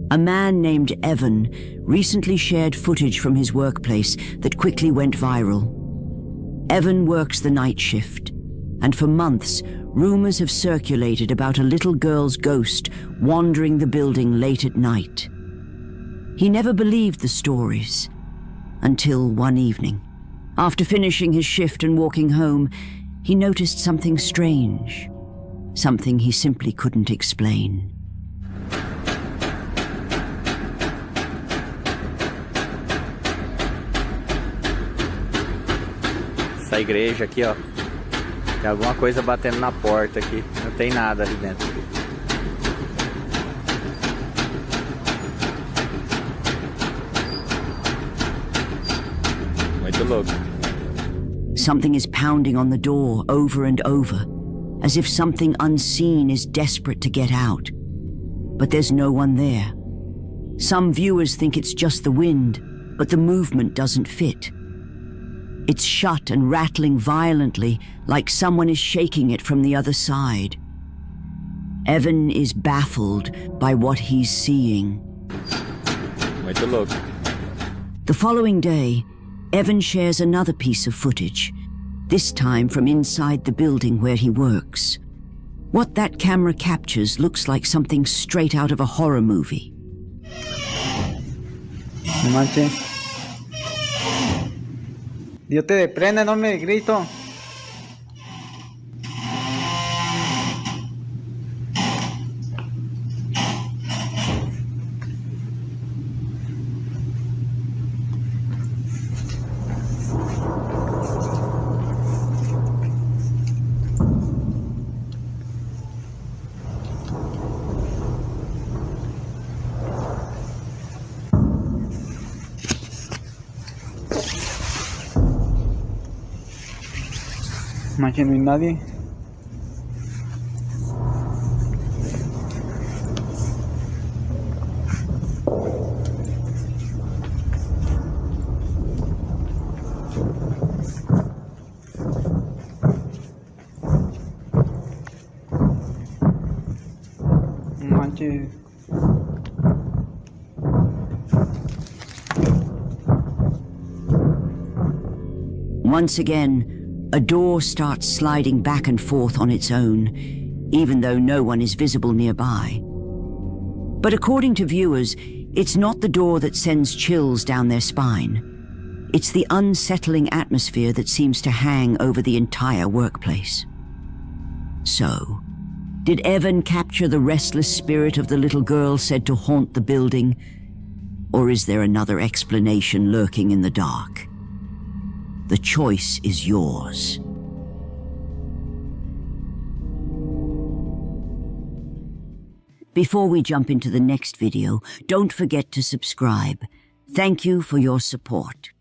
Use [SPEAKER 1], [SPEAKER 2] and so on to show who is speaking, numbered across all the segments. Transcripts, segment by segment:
[SPEAKER 1] A man named Evan recently shared footage from his workplace that quickly went viral. Evan works the night shift, and for months, rumors have circulated about a little girl's ghost wandering the building late at night. He never believed the stories, until one evening. After finishing his shift and walking home, he noticed something strange, something he simply couldn't explain.
[SPEAKER 2] Essa igreja aqui, ó, tem alguma coisa batendo na porta aqui, não tem nada ali dentro. Muito louco.
[SPEAKER 1] Something is pounding on the door over and over, as if something unseen is desperate to get out. But there's no one there. Some viewers think it's just the wind, but the movement doesn't fit. It's shut and rattling violently, like someone is shaking it from the other side. Evan is baffled by what he's seeing.
[SPEAKER 2] Muito louco.
[SPEAKER 1] The following day, Evan shares another piece of footage, this time from inside the building where he works. What that camera captures looks like something straight out of a horror movie.
[SPEAKER 3] Manche. Dios te deprenda, no me grito. Manche, no hay nadie. Manche.
[SPEAKER 1] Once again, a door starts sliding back and forth on its own, even though no one is visible nearby. But according to viewers, it's not the door that sends chills down their spine. It's the unsettling atmosphere that seems to hang over the entire workplace. So, did Evan capture the restless spirit of the little girl said to haunt the building? Or is there another explanation lurking in the dark? The choice is yours. Before we jump into the next video, don't forget to subscribe. Thank you for your support.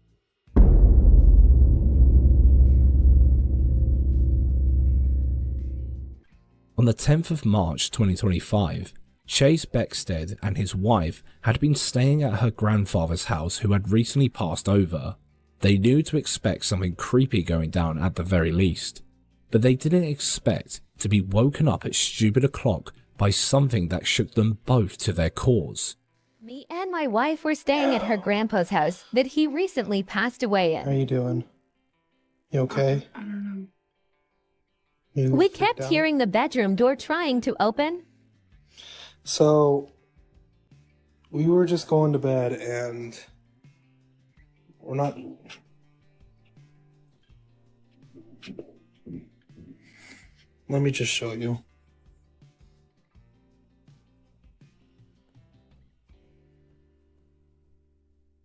[SPEAKER 4] On the 10th of March 2025, Chase Beckstead and his wife had been staying at her grandfather's house who had recently passed over. They knew to expect something creepy going down at the very least, but they didn't expect to be woken up at stupid o'clock by something that shook them both to their cores.
[SPEAKER 5] Me and my wife were staying at her grandpa's house that he recently passed away in.
[SPEAKER 6] How you doing? You okay?
[SPEAKER 7] I don't
[SPEAKER 6] You
[SPEAKER 5] We
[SPEAKER 6] freaked
[SPEAKER 5] kept
[SPEAKER 6] out?
[SPEAKER 5] hearing the bedroom door trying to open.
[SPEAKER 6] So, we were just going to bed and we're not... Let me just show you.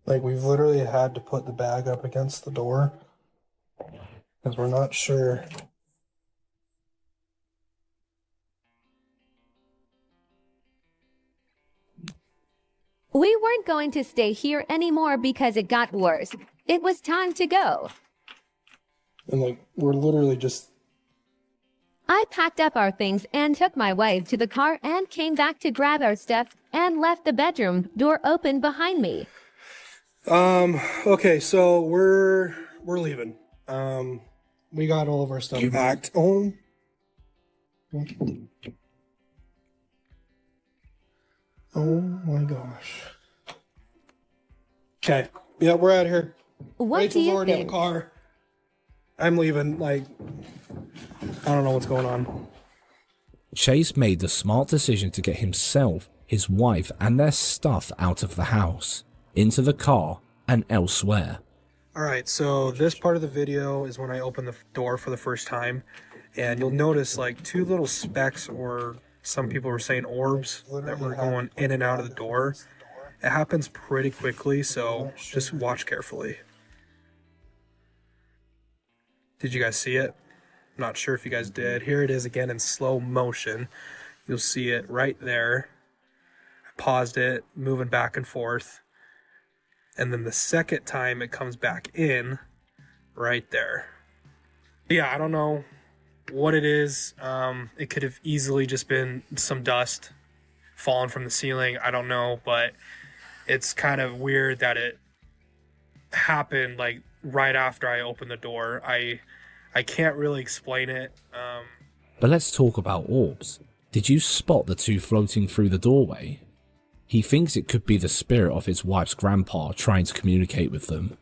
[SPEAKER 6] Like, we've literally had to put the bag up against the door because we're not sure.
[SPEAKER 5] We weren't going to stay here anymore because it got worse. It was time to go.
[SPEAKER 6] And, like, we're literally just...
[SPEAKER 5] I packed up our things and took my wife to the car and came back to grab our stuff and left the bedroom door open behind me.
[SPEAKER 6] Okay, so we're leaving. We got all of our stuff packed. Oh my gosh. Okay. Yeah, we're out of here.
[SPEAKER 5] What do
[SPEAKER 6] Rachel's
[SPEAKER 5] you
[SPEAKER 6] already in
[SPEAKER 5] think?
[SPEAKER 6] the car. I'm leaving. Like, I don't know what's going on.
[SPEAKER 4] Chase made the smart decision to get himself, his wife, and their stuff out of the house, into the car, and elsewhere.
[SPEAKER 6] Alright, so this part of the video is when I open the door for the first time, and you'll notice like two little specks, or some people were saying orbs, that were going in and out of the door. It happens pretty quickly, so just watch carefully. Did you guys see it? I'm not sure if you guys did. Here it is again in slow motion. You'll see it right there. I paused it, moving back and forth. And then the second time it comes back in, right there. Yeah, I don't know what it is. It could have easily just been some dust falling from the ceiling. I don't know, but it's kind of weird that it happened like right after I opened the door. I can't really explain it.
[SPEAKER 4] But let's talk about orbs. Did you spot the two floating through the doorway? He thinks it could be the spirit of his wife's grandpa trying to communicate with them.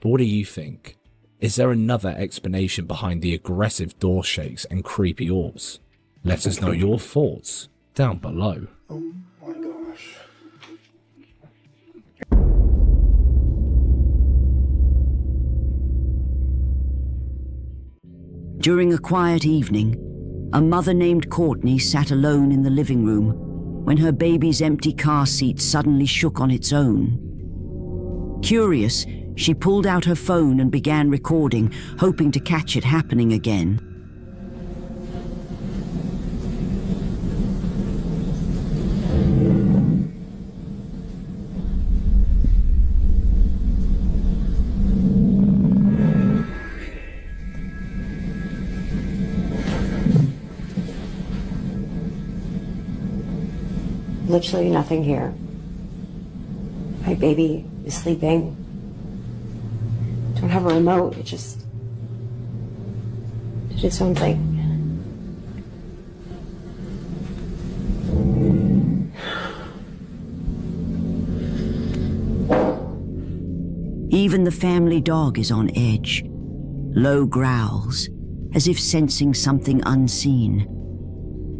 [SPEAKER 4] But what do you think? Is there another explanation behind the aggressive door shakes and creepy orbs? Let us know your thoughts down below.
[SPEAKER 6] Oh my gosh.
[SPEAKER 1] During a quiet evening, a mother named Courtney sat alone in the living room when her baby's empty car seat suddenly shook on its own. Curious, she pulled out her phone and began recording, hoping to catch it happening again.
[SPEAKER 7] Literally nothing here. My baby is sleeping. Don't have a remote. It just did its own thing.
[SPEAKER 1] Even the family dog is on edge. Low growls, as if sensing something unseen.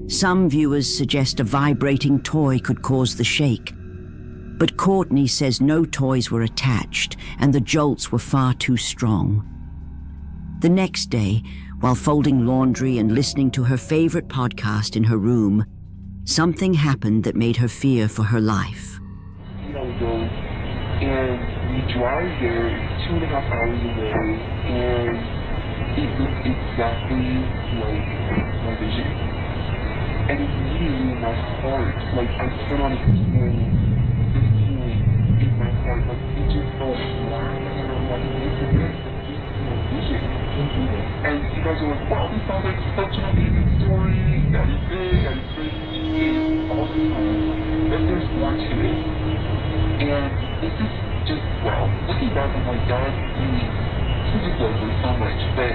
[SPEAKER 1] Some viewers suggest a vibrating toy could cause the shake. But Courtney says no toys were attached and the jolts were far too strong. The next day, while folding laundry and listening to her favorite podcast in her room, something happened that made her fear for her life.
[SPEAKER 8] And we drive there, it's 2.5 hours away, and it looks exactly like my vision. And it's immediately in my heart, like I cannot explain the feeling in my heart, like it just felt black, and I'm like, this is my vision. And you guys are like, wow, this sounds like such an amazing story, that is good, that is great, and all the time, but there's more to it. And this is just, wow, looking back, I'm like, God, he just loves me so much, but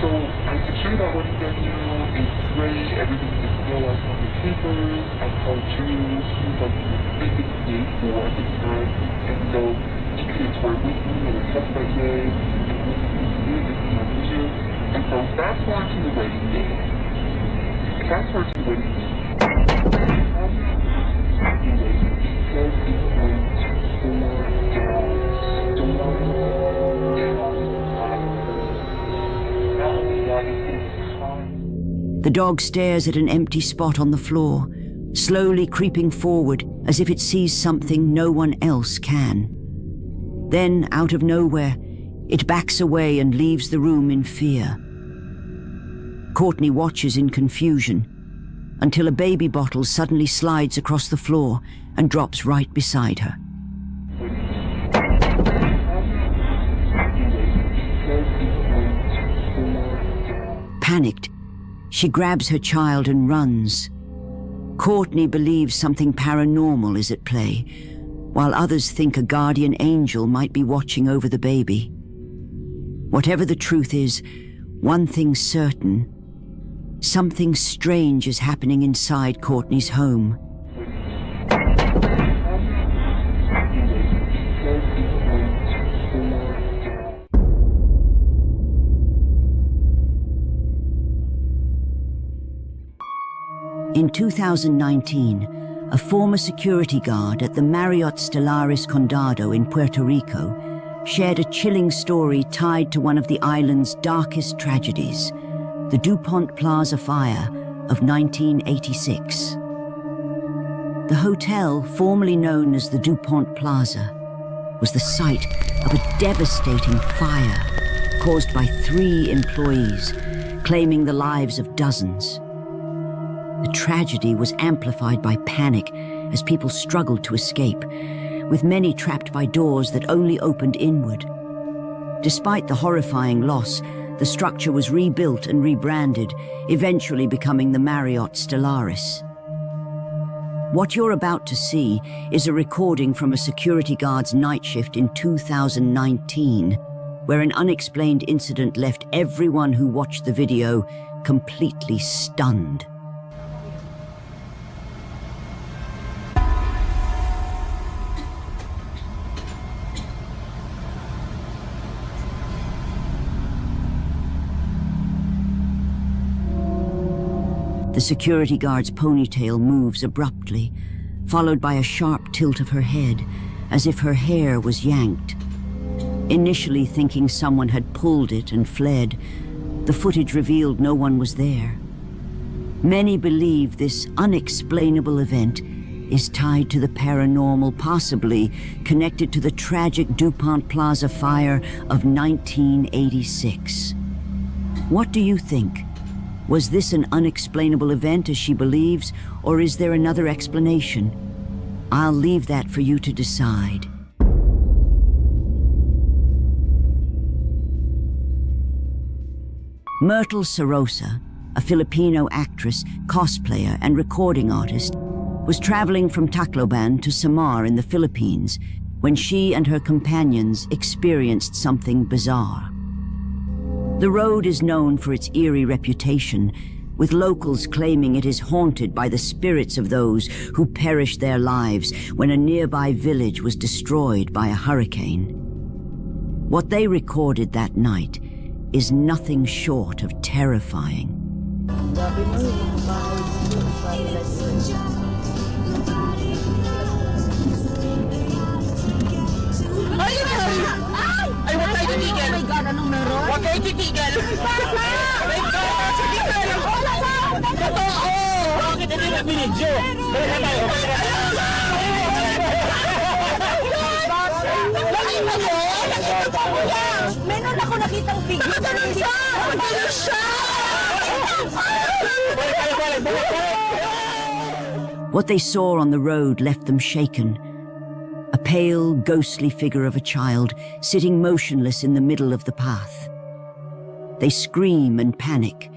[SPEAKER 8] so I secured that wedding venue, it's great, everything is still like on the papers, I called Drew, he was like, this is day 4 at the time, and so he could have toured with me and accept that day, and this is my vision, and so fast forward to the wedding day. Fast forward to the wedding day. Because it's
[SPEAKER 1] The dog stares at an empty spot on the floor, slowly creeping forward as if it sees something no one else can. Then, out of nowhere, it backs away and leaves the room in fear. Courtney watches in confusion until a baby bottle suddenly slides across the floor and drops right beside her. Panicked, she grabs her child and runs. Courtney believes something paranormal is at play, while others think a guardian angel might be watching over the baby. Whatever the truth is, one thing's certain: something strange is happening inside Courtney's home. In 2019, a former security guard at the Marriott Stellaris Condado in Puerto Rico shared a chilling story tied to one of the island's darkest tragedies, the DuPont Plaza fire of 1986. The hotel, formerly known as the DuPont Plaza, was the site of a devastating fire caused by 3 employees, claiming the lives of dozens. The tragedy was amplified by panic as people struggled to escape, with many trapped by doors that only opened inward. Despite the horrifying loss, the structure was rebuilt and rebranded, eventually becoming the Marriott Stellaris. What you're about to see is a recording from a security guard's night shift in 2019, where an unexplained incident left everyone who watched the video completely stunned. The security guard's ponytail moves abruptly, followed by a sharp tilt of her head, as if her hair was yanked. Initially thinking someone had pulled it and fled, the footage revealed no one was there. Many believe this unexplainable event is tied to the paranormal, possibly connected to the tragic DuPont Plaza fire of 1986. What do you think? Was this an unexplainable event as she believes, or is there another explanation? I'll leave that for you to decide. Myrtle Sarosa, a Filipino actress, cosplayer, and recording artist, was traveling from Tacloban to Samar in the Philippines when she and her companions experienced something bizarre. The road is known for its eerie reputation, with locals claiming it is haunted by the spirits of those who perished their lives when a nearby village was destroyed by a hurricane. What they recorded that night is nothing short of terrifying.
[SPEAKER 9] Ay, huwag tayo titigil! Oh my God, anong meron? Huwag kayo titigil! May God! Sige, meron! Totoo! Bakit hindi na binidyo? Balik na tayo! Nakita mo? Nakita mo yan! Meron ako nakitang bigyo! Magaling siya! Magaling siya!
[SPEAKER 1] What they saw on the road left them shaken. A pale, ghostly figure of a child sitting motionless in the middle of the path. They scream and panic,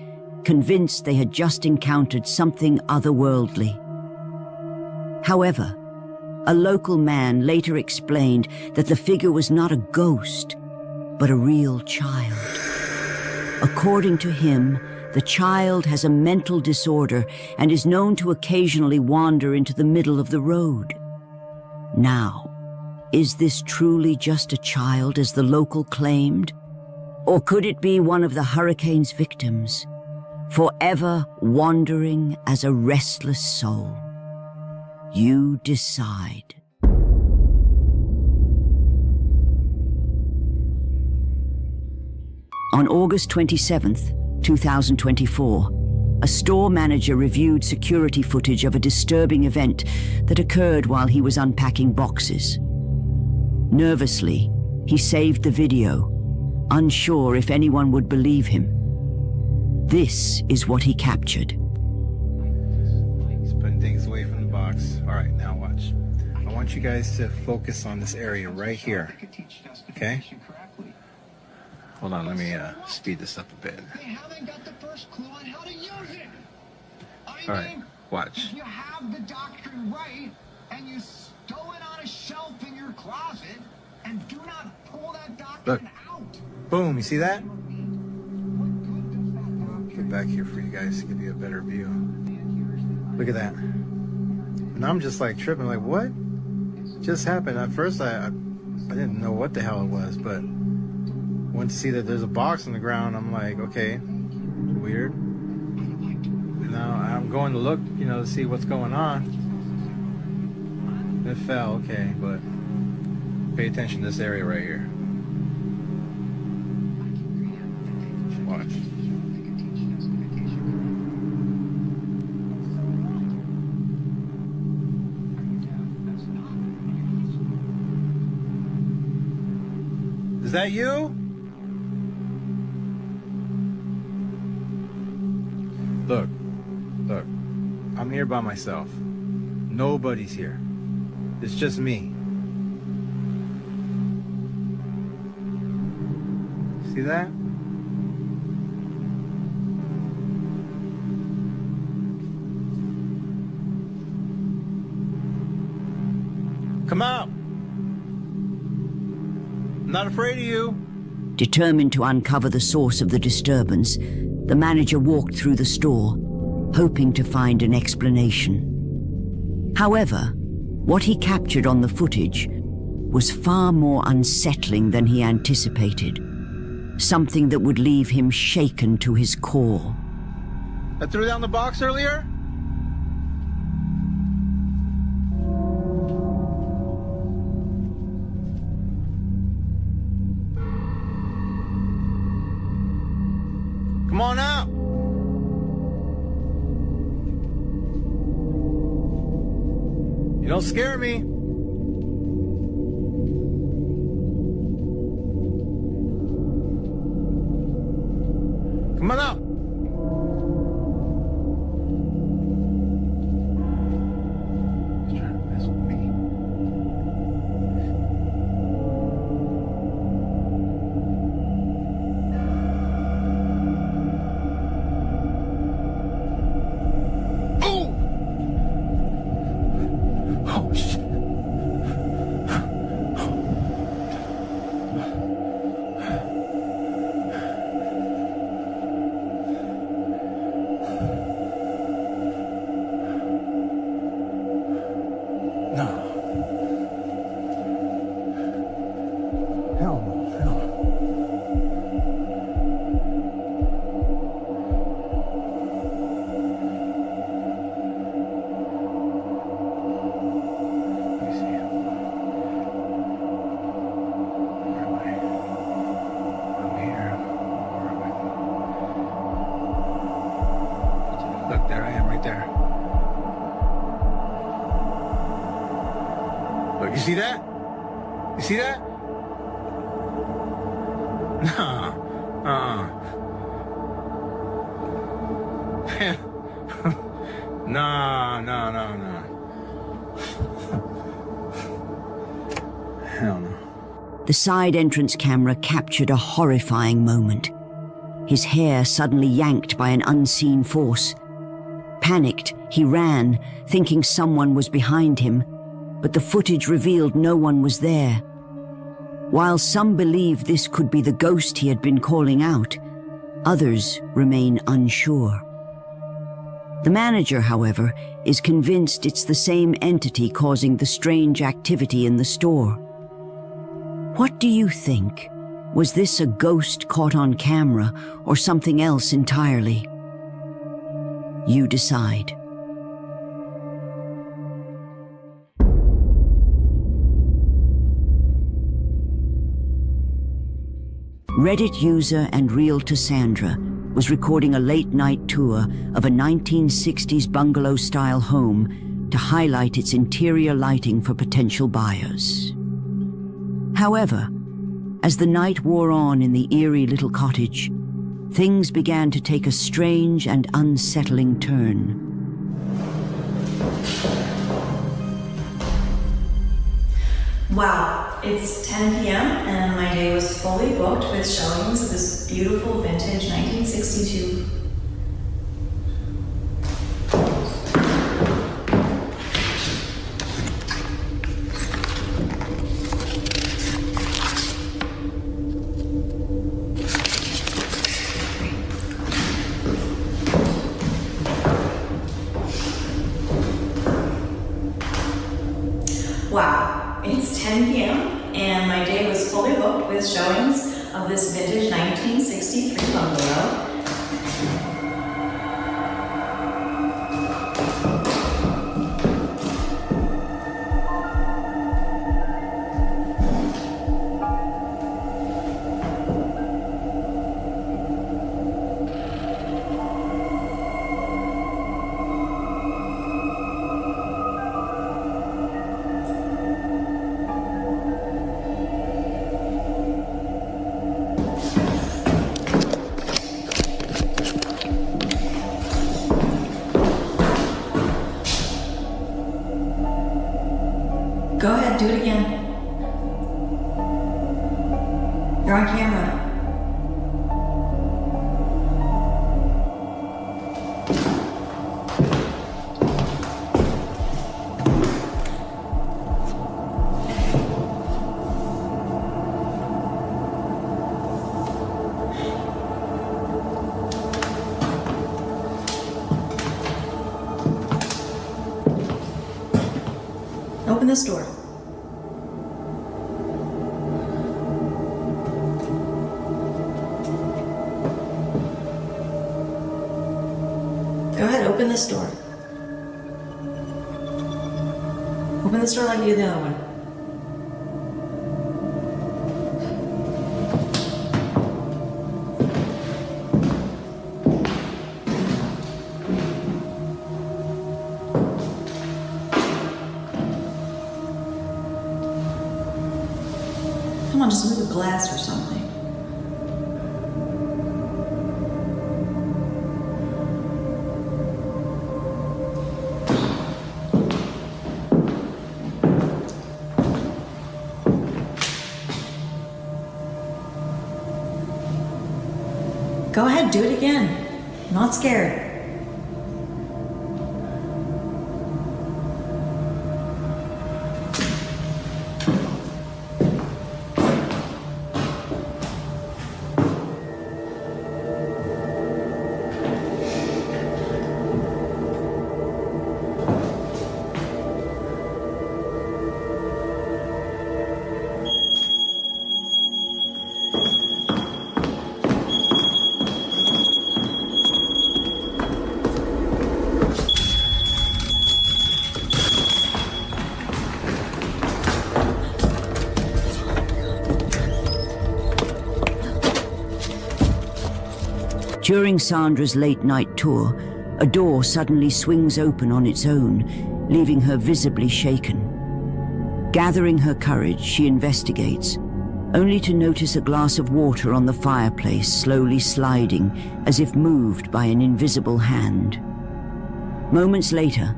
[SPEAKER 1] convinced they had just encountered something otherworldly. However, a local man later explained that the figure was not a ghost, but a real child. According to him, the child has a mental disorder and is known to occasionally wander into the middle of the road. Now, is this truly just a child as the local claimed? Or could it be one of the hurricane's victims, forever wandering as a restless soul? You decide. On August 27th, 2024, a store manager reviewed security footage of a disturbing event that occurred while he was unpacking boxes. Nervously, he saved the video, unsure if anyone would believe him. This is what he captured.
[SPEAKER 10] He's putting things away from the box. All right, now watch. I want you guys to focus on this area right here. Okay? Hold on, let me speed this up a bit.
[SPEAKER 11] They haven't got the first clue on how to use it.
[SPEAKER 10] All right, watch.
[SPEAKER 11] If you have the doctrine right and you stow it on a shelf in your closet and do not pull that doctrine out.
[SPEAKER 10] Boom, you see that? Get back here for you guys to give you a better view. Look at that. And I'm just like tripping, like what just happened? At first I didn't know what the hell it was, but went to see that there's a box on the ground. I'm like, okay, weird. It Now I'm going to look, to see what's going on. It fell, okay, but pay attention to this area right here. Watch. Is that you? Look, I'm here by myself. Nobody's here. It's just me. See that? Come out! I'm not afraid of you.
[SPEAKER 1] Determined to uncover the source of the disturbance, the manager walked through the store, hoping to find an explanation. However, what he captured on the footage was far more unsettling than he anticipated. Something that would leave him shaken to his core.
[SPEAKER 10] I threw down the box earlier? Come on out! You don't scare me. Come on out. He's trying to mess with me. Look, there I am right there. Look, you see that? You see that? No. Hell no.
[SPEAKER 1] The side entrance camera captured a horrifying moment. His hair suddenly yanked by an unseen force. Panicked, he ran, thinking someone was behind him, but the footage revealed no one was there. While some believe this could be the ghost he had been calling out, others remain unsure. The manager, however, is convinced it's the same entity causing the strange activity in the store. What do you think? Was this a ghost caught on camera or something else entirely? You decide. Reddit user and realtor Sandra was recording a late-night tour of a 1960s bungalow-style home to highlight its interior lighting for potential buyers. However, as the night wore on in the eerie little cottage, things began to take a strange and unsettling turn.
[SPEAKER 12] Wow, it's 10 p.m. and my day was fully booked with showings of this beautiful vintage 1962. Wow, it's 10 p.m. and my day was fully booked with showings of this vintage 1963 bungalow. Go ahead, do it again. You're on camera. Open this door. Go ahead, open this door. Open this door like you did the other one. Come on, just move the glass or something. Go ahead, do it again. I'm not scared.
[SPEAKER 1] During Sandra's late-night tour, a door suddenly swings open on its own, leaving her visibly shaken. Gathering her courage, she investigates, only to notice a glass of water on the fireplace slowly sliding, as if moved by an invisible hand. Moments later,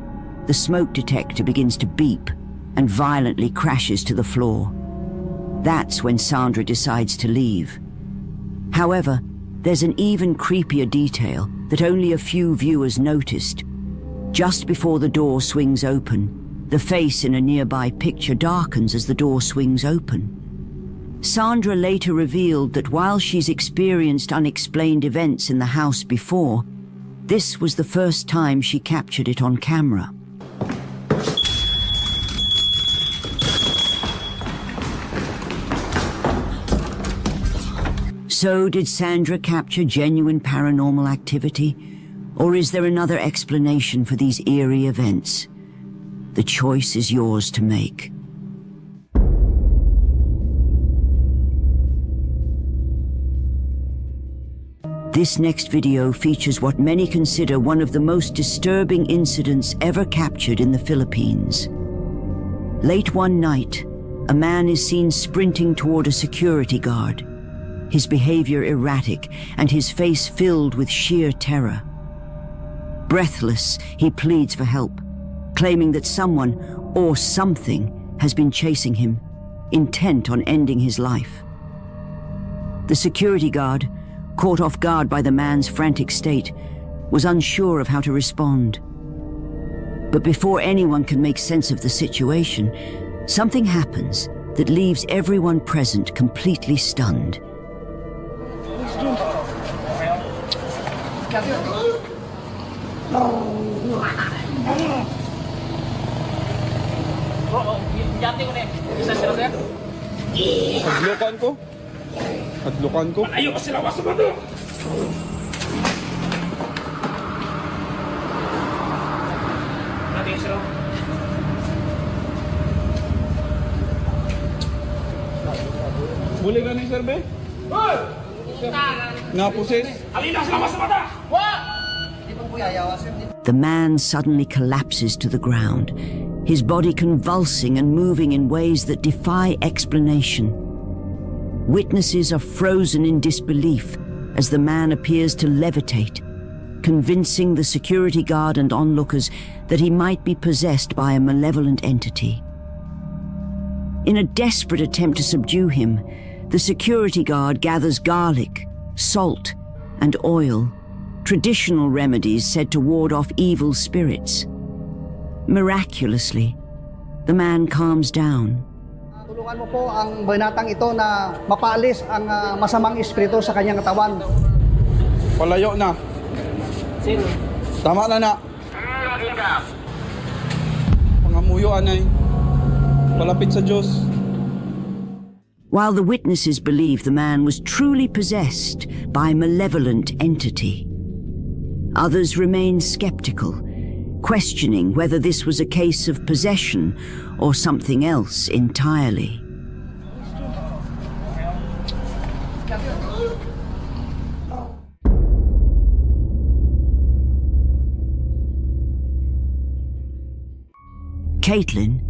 [SPEAKER 1] the smoke detector begins to beep and violently crashes to the floor. That's when Sandra decides to leave. However, there's an even creepier detail that only a few viewers noticed. Just before the door swings open, the face in a nearby picture darkens as the door swings open. Sandra later revealed that while she's experienced unexplained events in the house before, this was the first time she captured it on camera. So, did Sandra capture genuine paranormal activity? Or is there another explanation for these eerie events? The choice is yours to make. This next video features what many consider one of the most disturbing incidents ever captured in the Philippines. Late one night, a man is seen sprinting toward a security guard, his behavior erratic and his face filled with sheer terror. Breathless, he pleads for help, claiming that someone or something has been chasing him, intent on ending his life. The security guard, caught off guard by the man's frantic state, was unsure of how to respond. But before anyone can make sense of the situation, something happens that leaves everyone present completely stunned.
[SPEAKER 13] Adlukan ko. Adlukan ko. Ayaw kasi lawas sa bato. Natin sila. Boleh ka ni sir be? Hoy! Nga po sis. Alina sa lawas sa bata.
[SPEAKER 1] The man suddenly collapses to the ground, his body convulsing and moving in ways that defy explanation. Witnesses are frozen in disbelief as the man appears to levitate, convincing the security guard and onlookers that he might be possessed by a malevolent entity. In a desperate attempt to subdue him, the security guard gathers garlic, salt, and oil, traditional remedies said to ward off evil spirits. Miraculously, the man calms down.
[SPEAKER 14] Tulungan mo po ang binatang ito na mapaalis ang masamang espiritu sa kanyang katawan.
[SPEAKER 13] Palayo na.
[SPEAKER 14] Sino?
[SPEAKER 13] Tama na. Pangamuyo anay. Palapit sa Diyos.
[SPEAKER 1] While the witnesses believe the man was truly possessed by a malevolent entity, others remain skeptical, questioning whether this was a case of possession or something else entirely. Caitlin,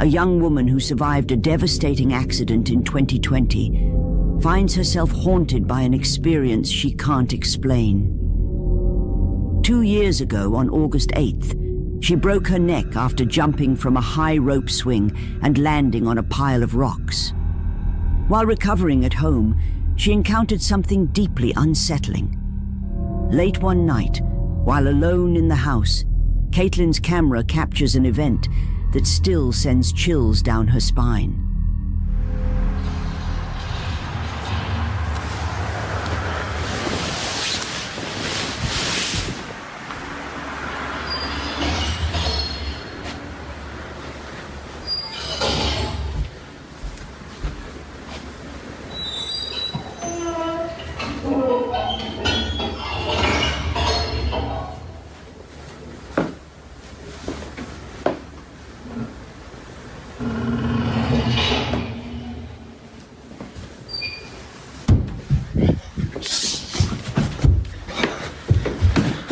[SPEAKER 1] a young woman who survived a devastating accident in 2020, finds herself haunted by an experience she can't explain. 2 years ago, on August 8th, she broke her neck after jumping from a high rope swing and landing on a pile of rocks. While recovering at home, she encountered something deeply unsettling. Late one night, while alone in the house, Caitlin's camera captures an event that still sends chills down her spine.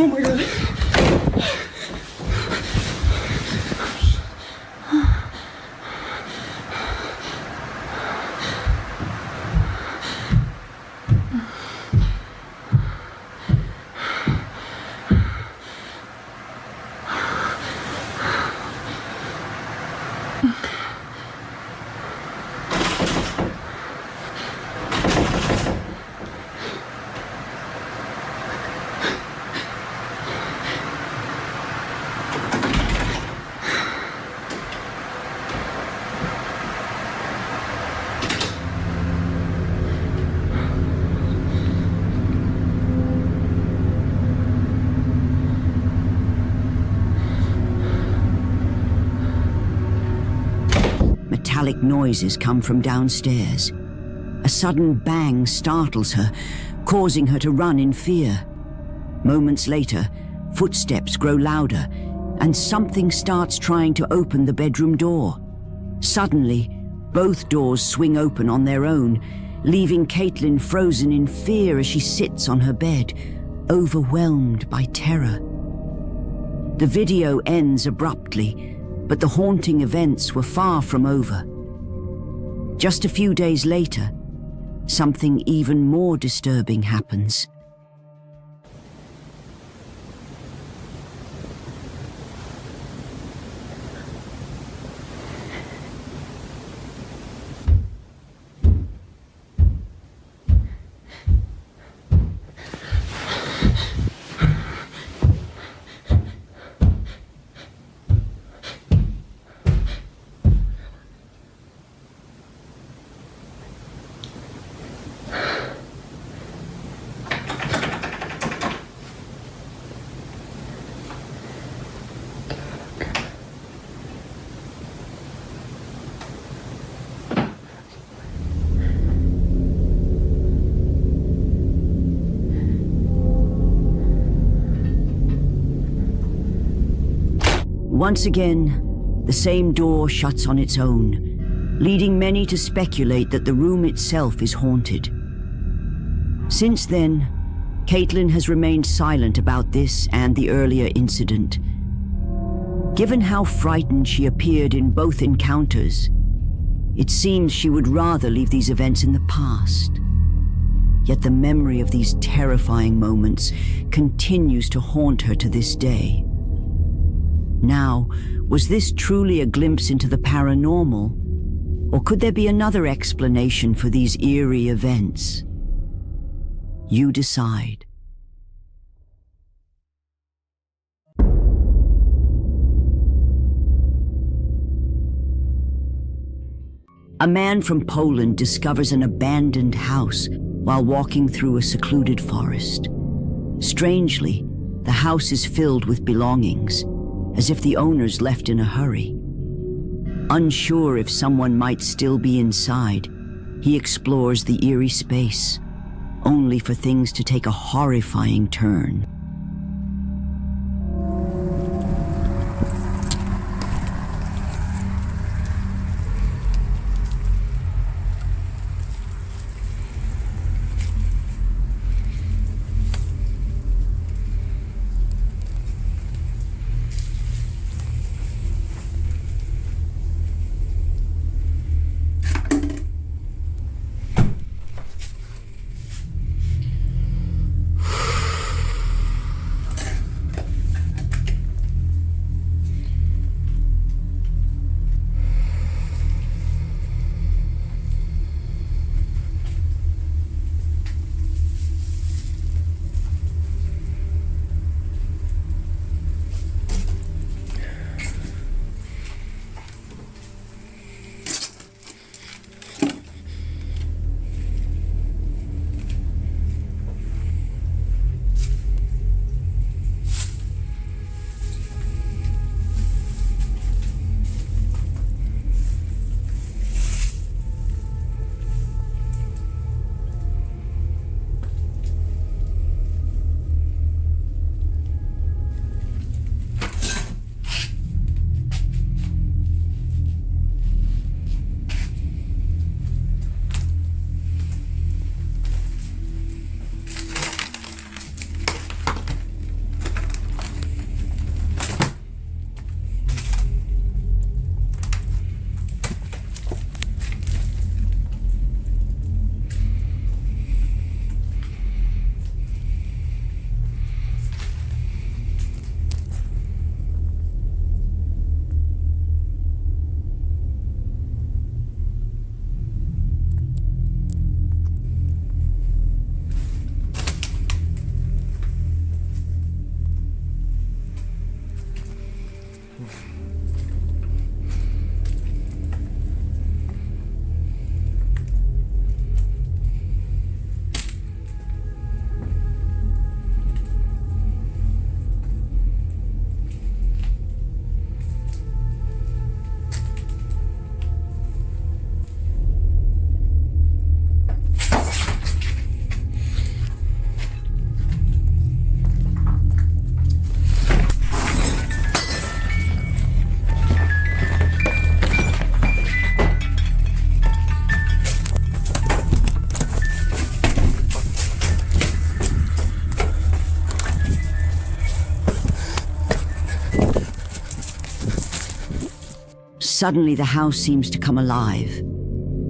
[SPEAKER 14] Oh my God.
[SPEAKER 1] Metallic noises come from downstairs. A sudden bang startles her, causing her to run in fear. Moments later, footsteps grow louder, and something starts trying to open the bedroom door. Suddenly, both doors swing open on their own, leaving Caitlin frozen in fear as she sits on her bed, overwhelmed by terror. The video ends abruptly, but the haunting events were far from over. Just a few days later, something even more disturbing happens. Once again, the same door shuts on its own, leading many to speculate that the room itself is haunted. Since then, Caitlin has remained silent about this and the earlier incident. Given how frightened she appeared in both encounters, it seems she would rather leave these events in the past. Yet the memory of these terrifying moments continues to haunt her to this day. Now, was this truly a glimpse into the paranormal, Or could there be another explanation for these eerie events? You decide. A man from Poland discovers an abandoned house while walking through a secluded forest. Strangely, the house is filled with belongings, as if the owners left in a hurry. Unsure if someone might still be inside, he explores the eerie space, only for things to take a horrifying turn. Suddenly the house seems to come alive.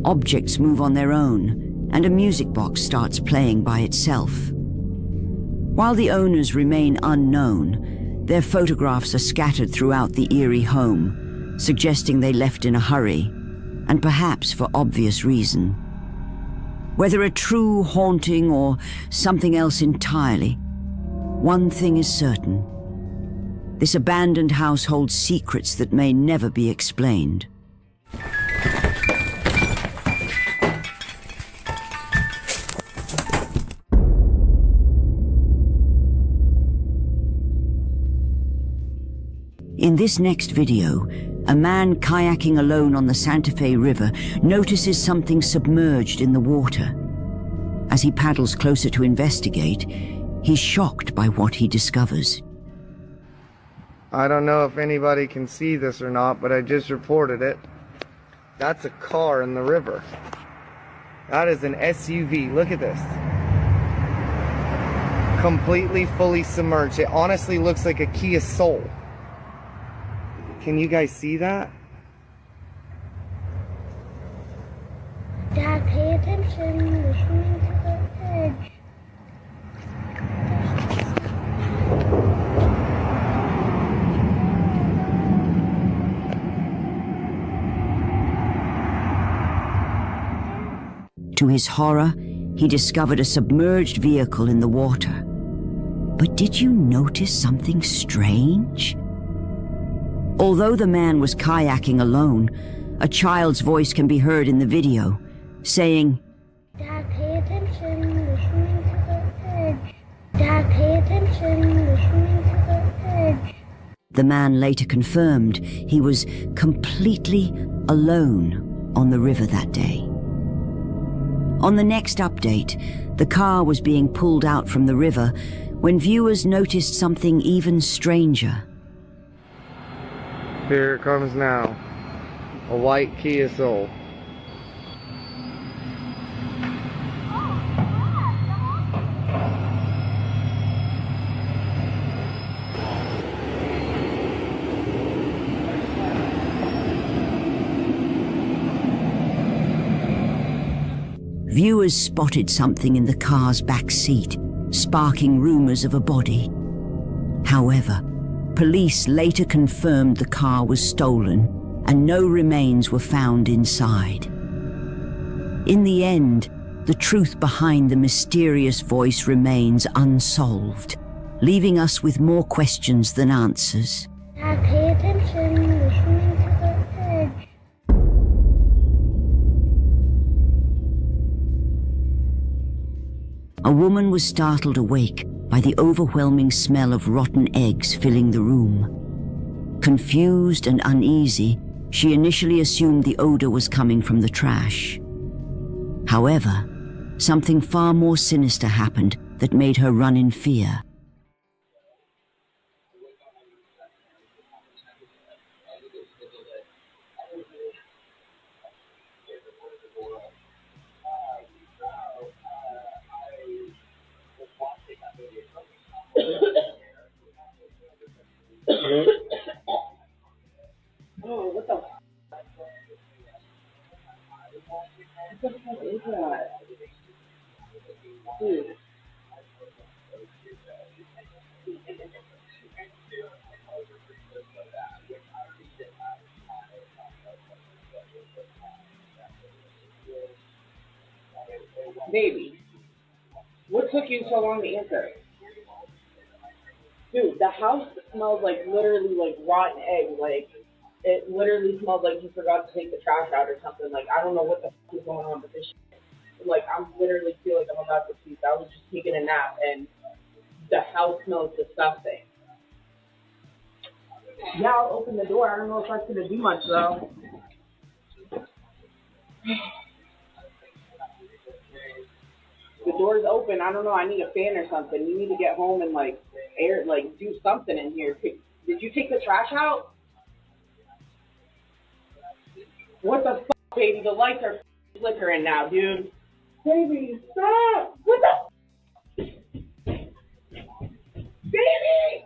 [SPEAKER 1] Objects move on their own, and a music box starts playing by itself. While the owners remain unknown, their photographs are scattered throughout the eerie home, suggesting they left in a hurry, and perhaps for obvious reason. Whether a true haunting or something else entirely, one thing is certain. This abandoned house holds secrets that may never be explained. In this next video, a man kayaking alone on the Santa Fe River notices something submerged in the water. As he paddles closer to investigate, he's shocked by what he discovers.
[SPEAKER 15] I don't know if anybody can see this or not, but I just reported it. That's a car in the river. That is an SUV. Look at this. Completely fully submerged. It honestly looks like a Kia Soul. Can you guys see that?
[SPEAKER 16] Dad, pay attention. We're swimming to the edge.
[SPEAKER 1] To his horror, he discovered a submerged vehicle in the water. But did you notice something strange? Although the man was kayaking alone, a child's voice can be heard in the video, saying,
[SPEAKER 16] Dad, pay attention, we're swimming to the edge. Dad, pay attention, we're swimming to the edge.
[SPEAKER 1] The man later confirmed he was completely alone on the river that day. On the next update, the car was being pulled out from the river when viewers noticed something even stranger.
[SPEAKER 15] Here it comes now. A white Kia Soul.
[SPEAKER 1] Viewers spotted something in the car's back seat, sparking rumors of a body. However, police later confirmed the car was stolen and no remains were found inside. In the end, the truth behind the mysterious voice remains unsolved, leaving us with more questions than answers.
[SPEAKER 16] Dad, pay attention, we're swimming to the edge.
[SPEAKER 1] A woman was startled awake by the overwhelming smell of rotten eggs filling the room. Confused and uneasy, she initially assumed the odor was coming from the trash. However, something far more sinister happened that made her run in fear.
[SPEAKER 9] Oh, what the f***? What the fuck is that? Dude. Baby, what took you so long to answer? Dude, the house smells like literally like rotten egg. Like, it literally smells like you forgot to take the trash out or something. Like, I don't know what the f*** is going on with this shit. Like, I'm literally feel like I'm about to sleep. I was just taking a nap and the house smells disgusting. Yeah, I'll open the door. I don't know if that's gonna do much though. The door's open. I don't know. I need a fan or something. You need to get home and like air, like do something in here. Did you take the trash out? What the fuck, baby? The lights are flickering now, dude. Baby, stop! What the? Baby!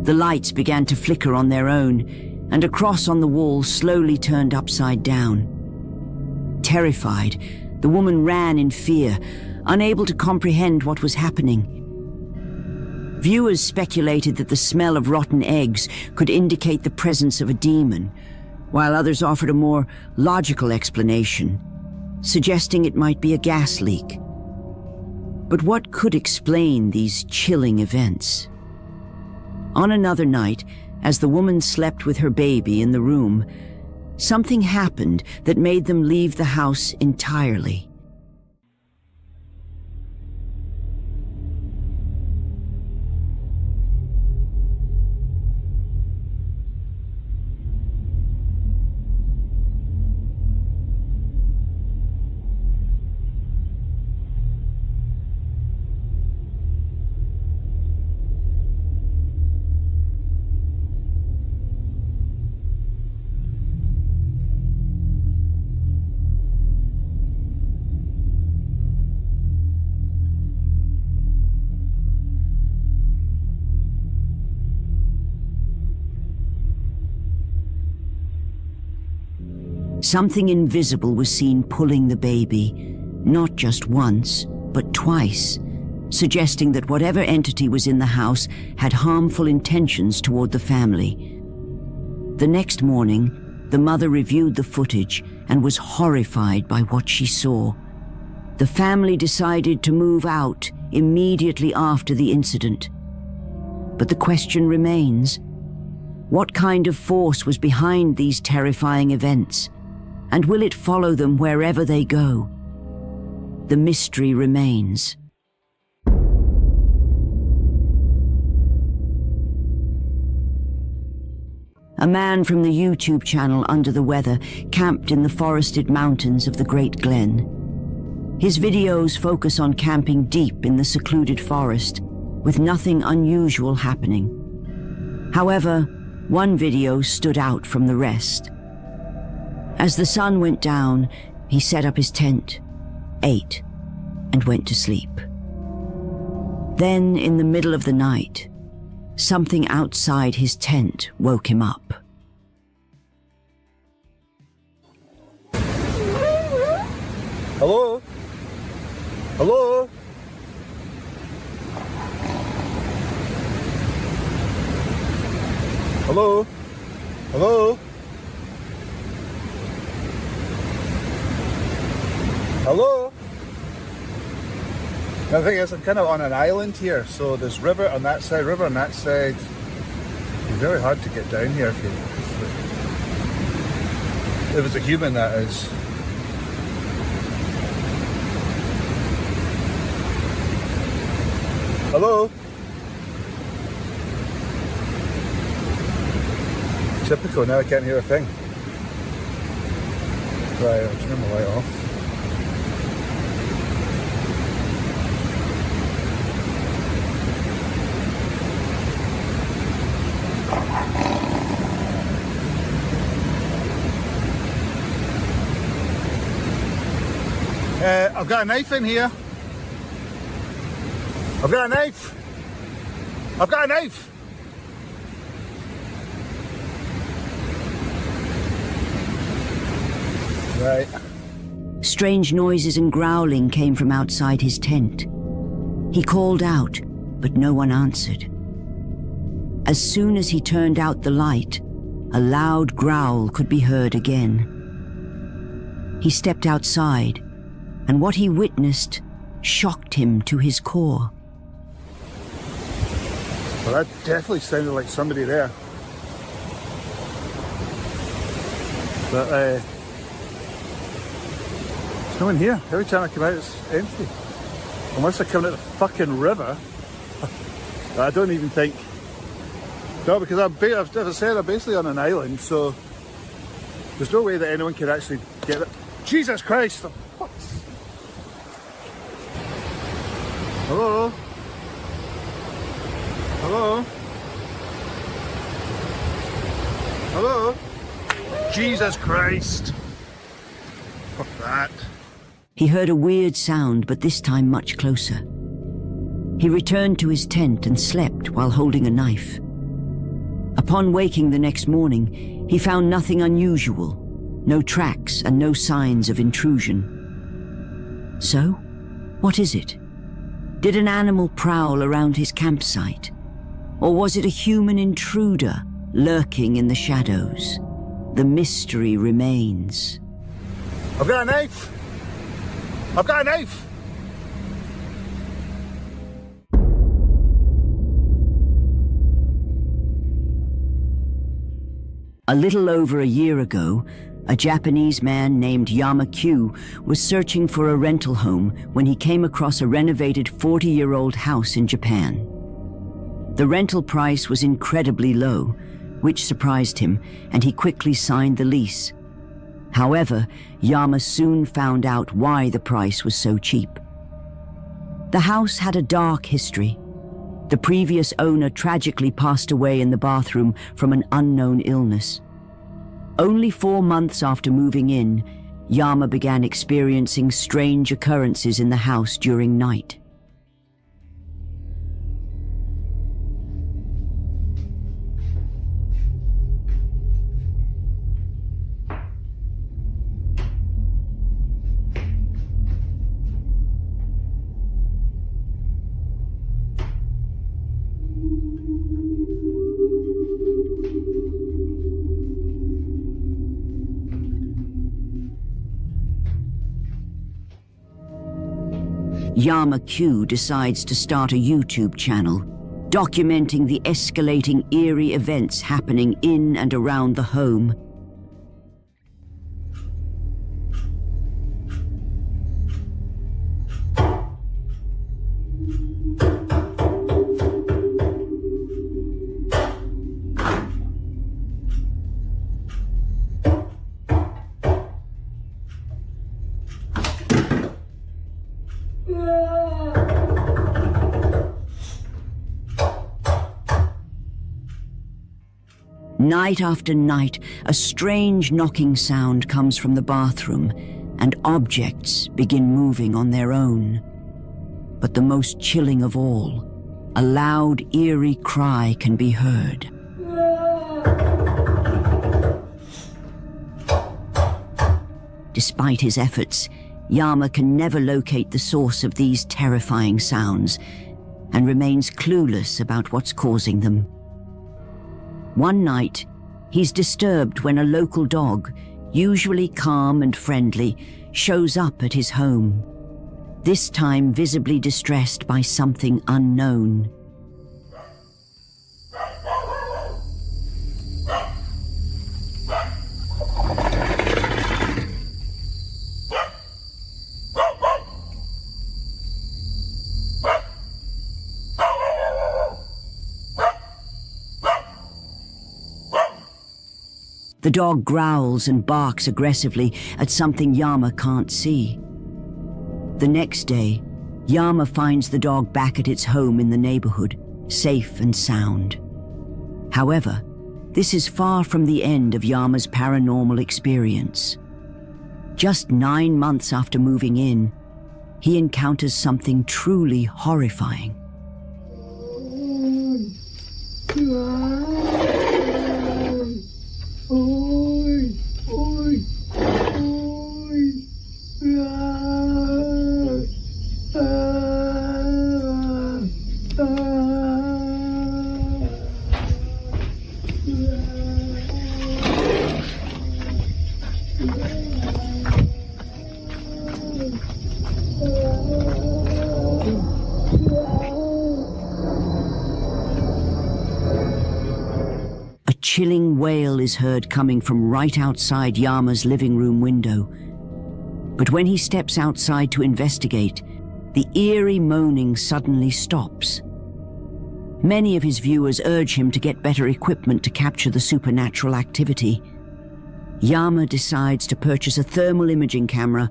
[SPEAKER 1] The lights began to flicker on their own, and a cross on the wall slowly turned upside down. Terrified, the woman ran in fear, unable to comprehend what was happening. Viewers speculated that the smell of rotten eggs could indicate the presence of a demon, while others offered a more logical explanation, suggesting it might be a gas leak. But what could explain these chilling events? On another night, as the woman slept with her baby in the room, something happened that made them leave the house entirely. Something invisible was seen pulling the baby, not just once, but twice, suggesting that whatever entity was in the house had harmful intentions toward the family. The next morning, The mother reviewed the footage and was horrified by what she saw. The family decided to move out immediately after the incident. But the question remains, what kind of force was behind these terrifying events? And will it follow them wherever they go? The mystery remains. A man from the YouTube channel Under the Weather camped in the forested mountains of the Great Glen. His videos focus on camping deep in the secluded forest, with nothing unusual happening. However, one video stood out from the rest. As the sun went down, he set up his tent, ate, and went to sleep. Then, in the middle of the night, something outside his tent woke him up.
[SPEAKER 17] Hello? Hello? Hello? Hello? Hello? The thing is, I'm kind of on an island here, so there's river on that side, river on that side. It's very hard to get down here if it's a human, that is. Hello? Typical, now I can't hear a thing. Right, I'll turn the light off. I've got a knife in here. I've got a knife. I've got a knife. Right.
[SPEAKER 1] Strange noises and growling came from outside his tent. He called out, but no one answered. As soon as he turned out the light, a loud growl could be heard again. He stepped outside, and what he witnessed shocked him to his core.
[SPEAKER 17] Well, that definitely sounded like somebody there. But there's no one here. Every time I come out, it's empty. Unless I come out the fucking river. I don't even think. No, because as I said, I'm basically on an island, so there's no way that anyone could actually get it. Jesus Christ! What? Hello? Hello? Hello? Jesus Christ! Fuck that.
[SPEAKER 1] He heard a weird sound, but this time much closer. He returned to his tent and slept while holding a knife. Upon waking the next morning, he found nothing unusual, no tracks and no signs of intrusion. So, what is it? Did an animal prowl around his campsite? Or was it a human intruder lurking in the shadows? The mystery remains.
[SPEAKER 17] I've got a knife! I've got a knife!
[SPEAKER 1] A little over a year ago, a Japanese man named Yama-Q was searching for a rental home when he came across a renovated 40-year-old house in Japan. The rental price was incredibly low, which surprised him, and he quickly signed the lease. However, Yama soon found out why the price was so cheap. The house had a dark history. The previous owner tragically passed away in the bathroom from an unknown illness. Only 4 months after moving in, Yama began experiencing strange occurrences in the house during night. Yama Q decides to start a YouTube channel, documenting the escalating eerie events happening in and around the home. Night after night, a strange knocking sound comes from the bathroom, and objects begin moving on their own. But the most chilling of all, a loud, eerie cry can be heard. Despite his efforts, Yama can never locate the source of these terrifying sounds, and remains clueless about what's causing them. One night, he's disturbed when a local dog, usually calm and friendly, shows up at his home, this time visibly distressed by something unknown. The dog growls and barks aggressively at something Yama can't see. The next day, Yama finds the dog back at its home in the neighborhood, safe and sound. However, this is far from the end of Yama's paranormal experience. Just 9 months after moving in, he encounters something truly horrifying. A chilling wail is heard coming from right outside Yama's living room window. But when he steps outside to investigate, the eerie moaning suddenly stops. Many of his viewers urge him to get better equipment to capture the supernatural activity. Yama decides to purchase a thermal imaging camera,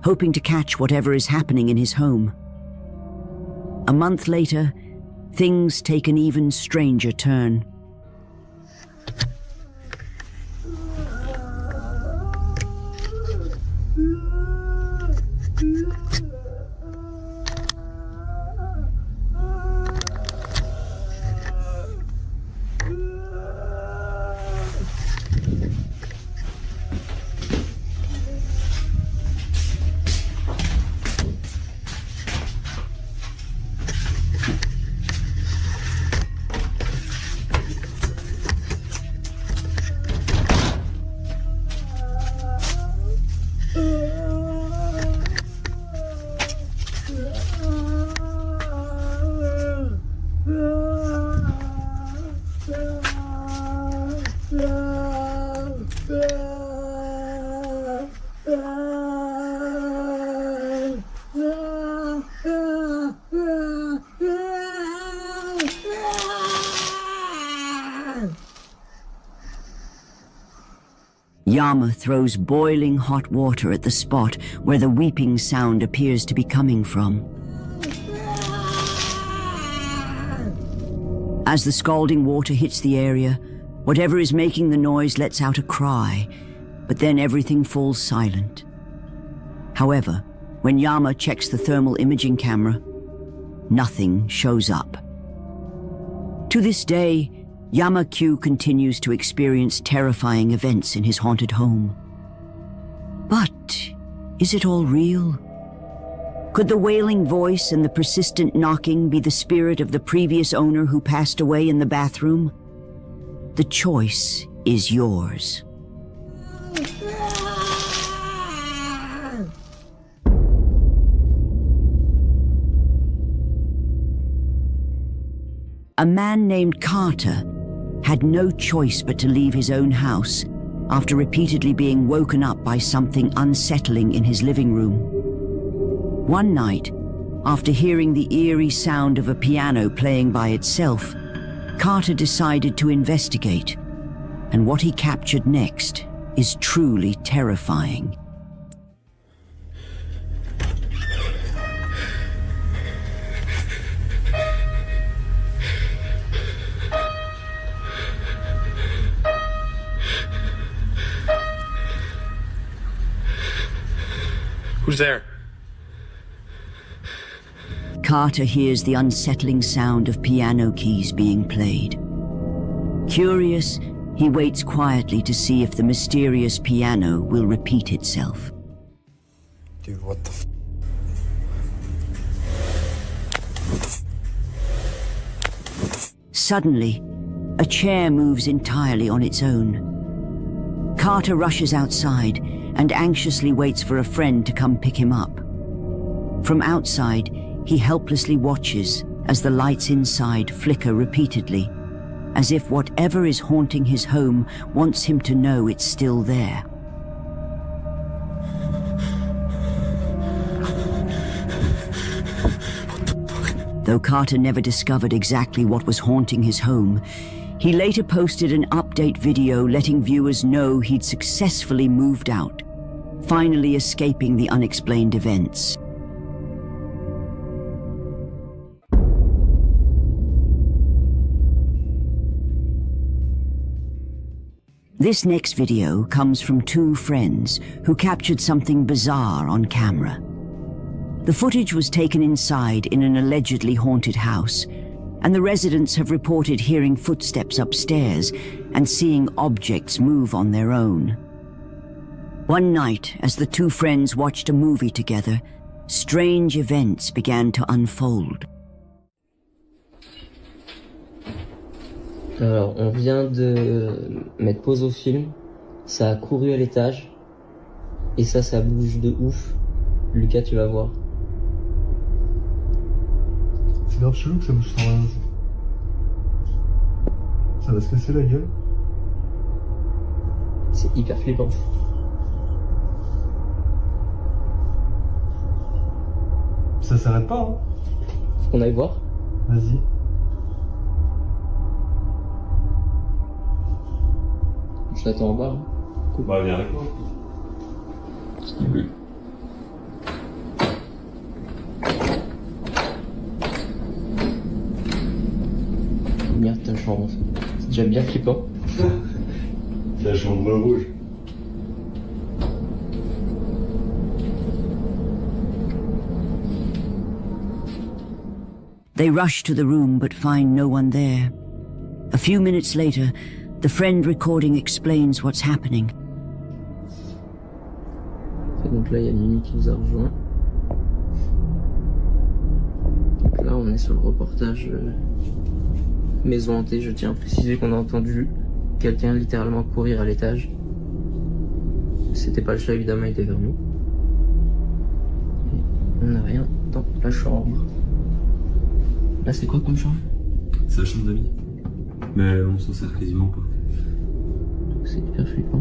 [SPEAKER 1] hoping to catch whatever is happening in his home. A month later, things take an even stranger turn. Yama throws boiling hot water at the spot where the weeping sound appears to be coming from. As the scalding water hits the area, whatever is making the noise lets out a cry, but then everything falls silent. However, when Yama checks the thermal imaging camera, nothing shows up. To this day, Yama Q continues to experience terrifying events in his haunted home. But is it all real? Could the wailing voice and the persistent knocking be the spirit of the previous owner who passed away in the bathroom? The choice is yours. a man named Carter had no choice but to leave his own house after repeatedly being woken up by something unsettling in his living room. One night, after hearing the eerie sound of a piano playing by itself, Carter decided to investigate, and what he captured next is truly terrifying.
[SPEAKER 6] Who's there?
[SPEAKER 1] Carter hears the unsettling sound of piano keys being played. Curious, he waits quietly to see if the mysterious piano will repeat itself.
[SPEAKER 10] Dude, what the f?
[SPEAKER 1] Suddenly, a chair moves entirely on its own. Carter rushes outside and anxiously waits for a friend to come pick him up. From outside, he helplessly watches as the lights inside flicker repeatedly, as if whatever is haunting his home wants him to know it's still there. Though Carter never discovered exactly what was haunting his home, he later posted an update video letting viewers know he'd successfully moved out, finally escaping the unexplained events. This next video comes from two friends who captured something bizarre on camera. The footage was taken inside in an allegedly haunted house, and the residents have reported hearing footsteps upstairs and seeing objects move on their own. One night, as the two friends watched a movie together, strange events began to unfold.
[SPEAKER 18] Alors, on vient de mettre pause au film, ça a couru à l'étage, et ça bouge de ouf. Lucas, tu vas voir.
[SPEAKER 19] C'est grave chelou que ça bouge sans rien. Ça va se casser la gueule.
[SPEAKER 18] C'est hyper flippant.
[SPEAKER 19] Ça s'arrête pas, hein.
[SPEAKER 18] Faut qu'on aille voir.
[SPEAKER 19] Vas-y.
[SPEAKER 18] Je t'attends en bas. Hein.
[SPEAKER 19] Cool. Bah viens avec moi. Oui.
[SPEAKER 18] Merde, ta chambre. C'est déjà bien flippant.
[SPEAKER 19] C'est la chambre rouge.
[SPEAKER 1] They rush to the room but find no one there. A few minutes later, the friend recording explains what's happening.
[SPEAKER 18] Donc là, il y a Mimi qui nous a rejoint. Donc là, on est sur le reportage maison hantée. Je tiens à préciser qu'on a entendu quelqu'un littéralement courir à l'étage. C'était pas le chat, évidemment, il était vers nous. Et on n'a rien dans la chambre. Là, c'est quoi comme chambre?
[SPEAKER 19] C'est la chambre d'amis. Mais on s'en sert quasiment pas.
[SPEAKER 18] C'est hyper flippant.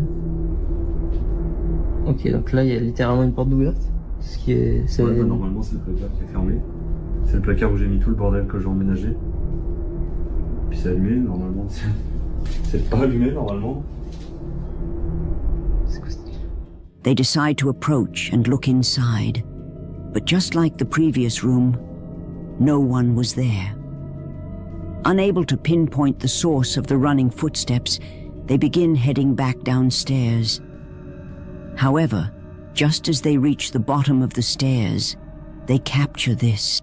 [SPEAKER 18] Ok, donc là il y a littéralement une porte ouverte. Ce qui est.
[SPEAKER 19] Ouais, bah, normalement c'est le placard qui est fermé. C'est le placard où j'ai mis tout le bordel que j'ai emménagé. Puis c'est allumé, normalement. C'est pas allumé normalement.
[SPEAKER 18] C'est quoi cette...
[SPEAKER 1] They decide to approach and look inside. But just like the previous room, no one was there. Unable to pinpoint the source of the running footsteps, they begin heading back downstairs. However, just as they reach the bottom of the stairs, they capture this.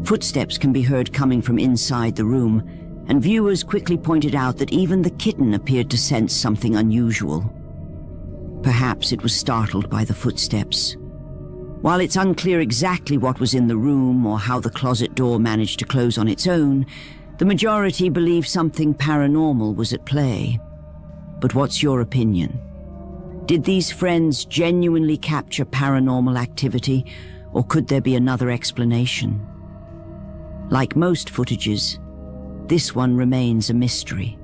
[SPEAKER 1] Footsteps can be heard coming from inside the room, and viewers quickly pointed out that even the kitten appeared to sense something unusual. Perhaps it was startled by the footsteps. While it's unclear exactly what was in the room or how the closet door managed to close on its own, the majority believe something paranormal was at play. But what's your opinion? Did these friends genuinely capture paranormal activity, or could there be another explanation? Like most footages, this one remains a mystery.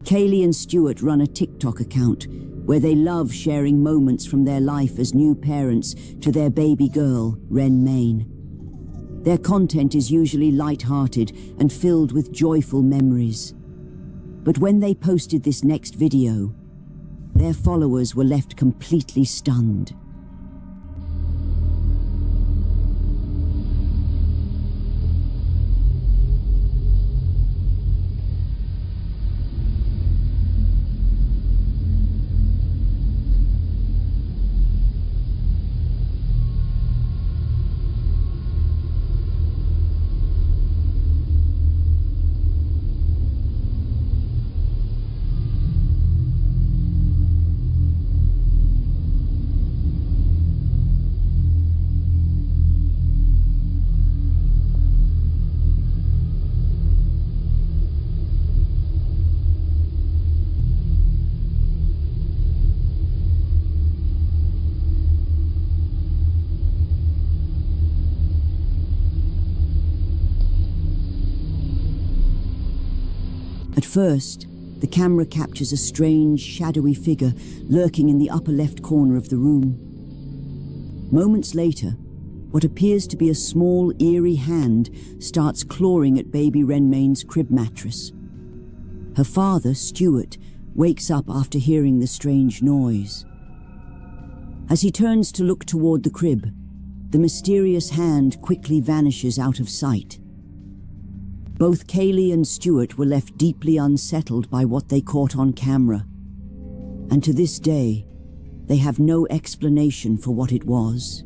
[SPEAKER 1] Kaylee and Stuart run a TikTok account where they love sharing moments from their life as new parents to their baby girl, Ren Main. Their content is usually light-hearted and filled with joyful memories. But when they posted this next video, their followers were left completely stunned. At first, the camera captures a strange, shadowy figure lurking in the upper left corner of the room. Moments later, what appears to be a small, eerie hand starts clawing at baby Renmain's crib mattress. Her father, Stuart, wakes up after hearing the strange noise. As he turns to look toward the crib, the mysterious hand quickly vanishes out of sight. Both Kaylee and Stuart were left deeply unsettled by what they caught on camera, and to this day, they have no explanation for what it was.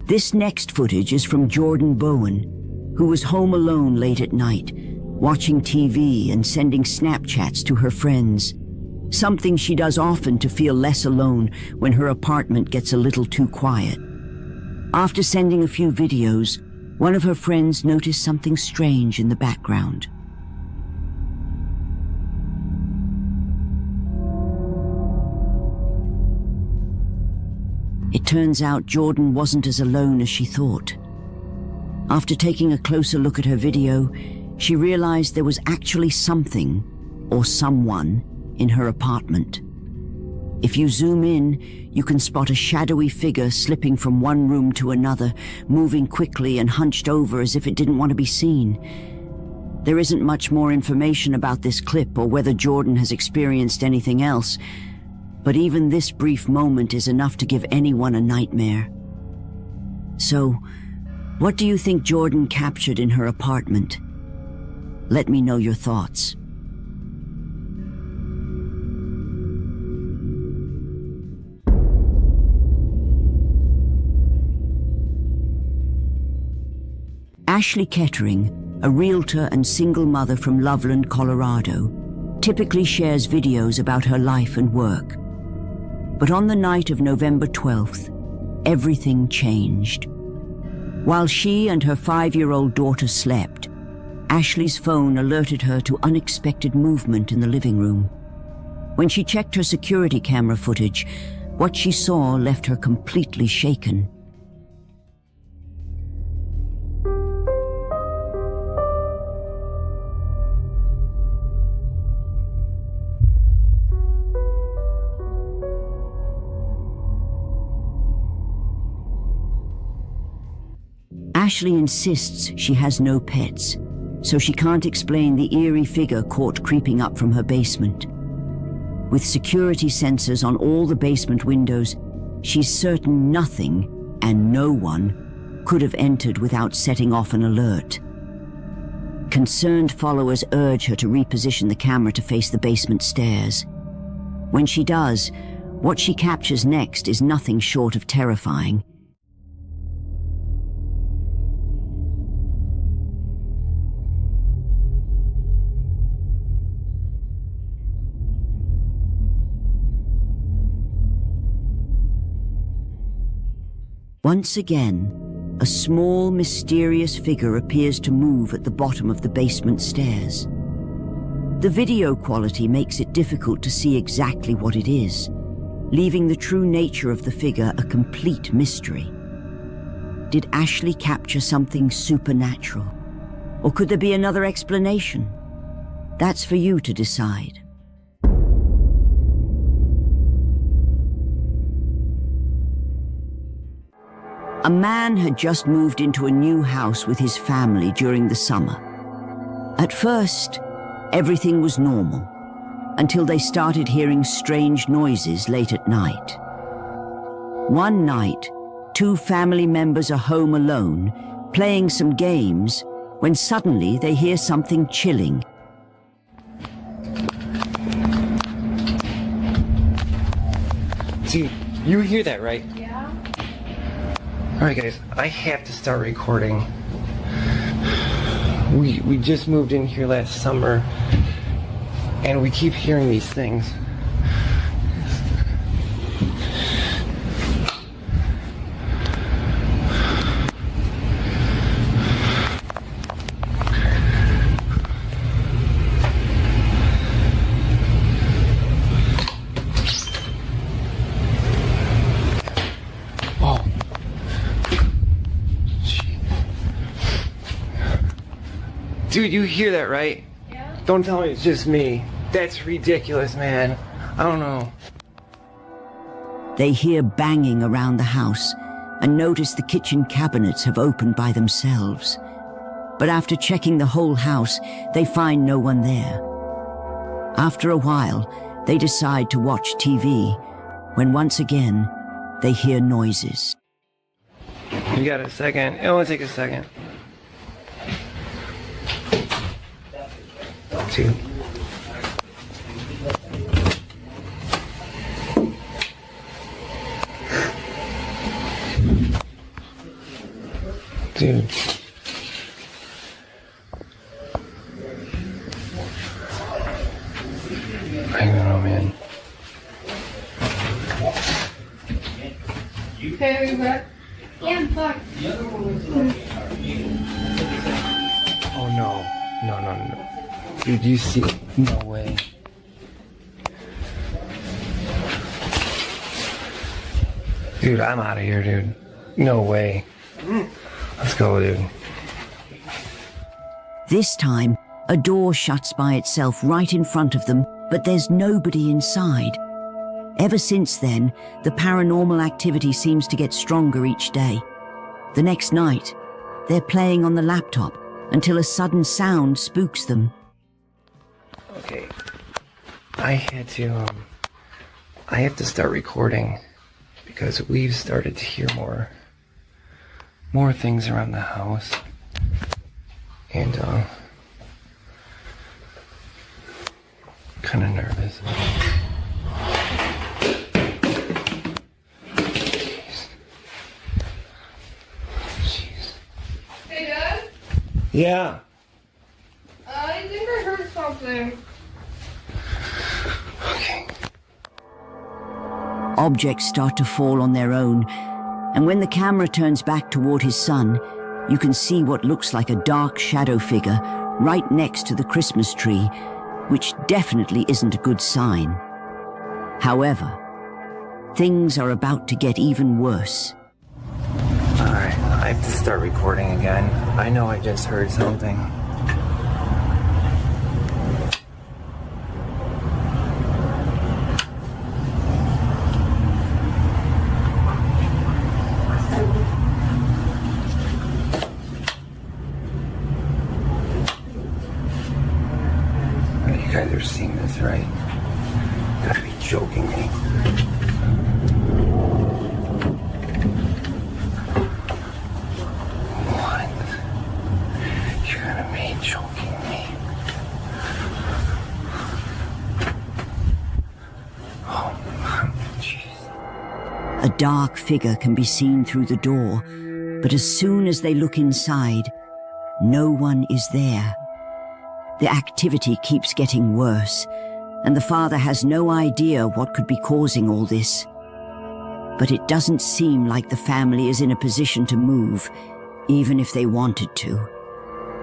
[SPEAKER 1] This next footage is from Jordan Bowen, who was home alone late at night, watching TV and sending Snapchats to her friends, something she does often to feel less alone when her apartment gets a little too quiet. After sending a few videos, one of her friends noticed something strange in the background. It turns out Jordan wasn't as alone as she thought. After taking a closer look at her video, she realized there was actually something, or someone, in her apartment. If you zoom in, you can spot a shadowy figure slipping from one room to another, moving quickly and hunched over as if it didn't want to be seen. There isn't much more information about this clip or whether Jordan has experienced anything else, but even this brief moment is enough to give anyone a nightmare. So, what do you think Jordan captured in her apartment? Let me know your thoughts. Ashley Kettering, a realtor and single mother from Loveland, Colorado, typically shares videos about her life and work. But on the night of November 12th, everything changed. While she and her 5-year-old daughter slept, Ashley's phone alerted her to unexpected movement in the living room. When she checked her security camera footage, what she saw left her completely shaken. Ashley insists she has no pets, so she can't explain the eerie figure caught creeping up from her basement. With security sensors on all the basement windows, she's certain nothing and no one could have entered without setting off an alert. concerned followers urge her to reposition the camera to face the basement stairs. When she does, what she captures next is nothing short of terrifying. Once again, a small, mysterious figure appears to move at the bottom of the basement stairs. The video quality makes it difficult to see exactly what it is, leaving the true nature of the figure a complete mystery. Did Ashley capture something supernatural? Or could there be another explanation? That's for you to decide. A man had just moved into a new house with his family during the summer. At first, everything was normal, until they started hearing strange noises late at night. One night, 2 family members are home alone, playing some games, when suddenly they hear something chilling.
[SPEAKER 20] Dude, you hear that, right? Alright guys, I have to start recording. We just moved in here last summer and we keep hearing these things. Dude, you hear that, right? Yeah. Don't tell me it's just me. That's ridiculous, man. I don't know.
[SPEAKER 1] They hear banging around the house and notice the kitchen cabinets have opened by themselves. But after checking the whole house, they find no one there. After a while, they decide to watch TV, when once again, they hear noises.
[SPEAKER 20] You got a second? It only take a second. 2. Dude. I don't know, man.
[SPEAKER 16] Hey, are you back? Yeah, I'm fine.
[SPEAKER 20] Oh no. No. Dude, you see? No way. Dude, I'm out of here, dude. No way. Let's go, dude.
[SPEAKER 1] This time, a door shuts by itself right in front of them, but there's nobody inside. Ever since then, the paranormal activity seems to get stronger each day. The next night, they're playing on the laptop until a sudden sound spooks them.
[SPEAKER 20] Okay. I have to start recording because we've started to hear more things around the house. And kind of nervous. Jeez.
[SPEAKER 16] Hey, Dad?
[SPEAKER 20] Yeah.
[SPEAKER 16] I think I heard something.
[SPEAKER 20] Okay.
[SPEAKER 1] Objects start to fall on their own, and when the camera turns back toward his son, you can see what looks like a dark shadow figure right next to the Christmas tree, which definitely isn't a good sign. However, things are about to get even worse.
[SPEAKER 20] Alright, I have to start recording again. I know I just heard something. You guys are seeing this, right? Gotta be joking me. What? You gotta be joking
[SPEAKER 1] dark figure can be seen through the door, but as soon as they look inside, no one is there. The activity keeps getting worse, and the father has no idea what could be causing all this. But it doesn't seem like the family is in a position to move, even if they wanted to.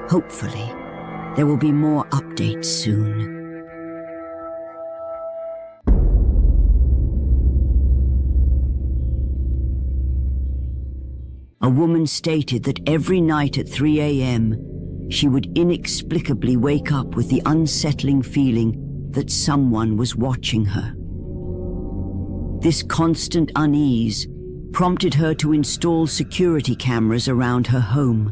[SPEAKER 1] Hopefully, there will be more updates soon. A woman stated that every night at 3 a.m., she would inexplicably wake up with the unsettling feeling that someone was watching her. This constant unease prompted her to install security cameras around her home.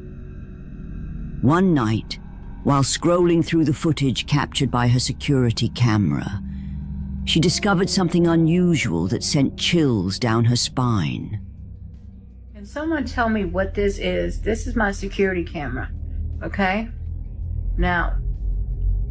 [SPEAKER 1] One night, while scrolling through the footage captured by her security camera, she discovered something unusual that sent chills down her spine.
[SPEAKER 21] Can someone tell me what this is? This is my security camera, okay? Now,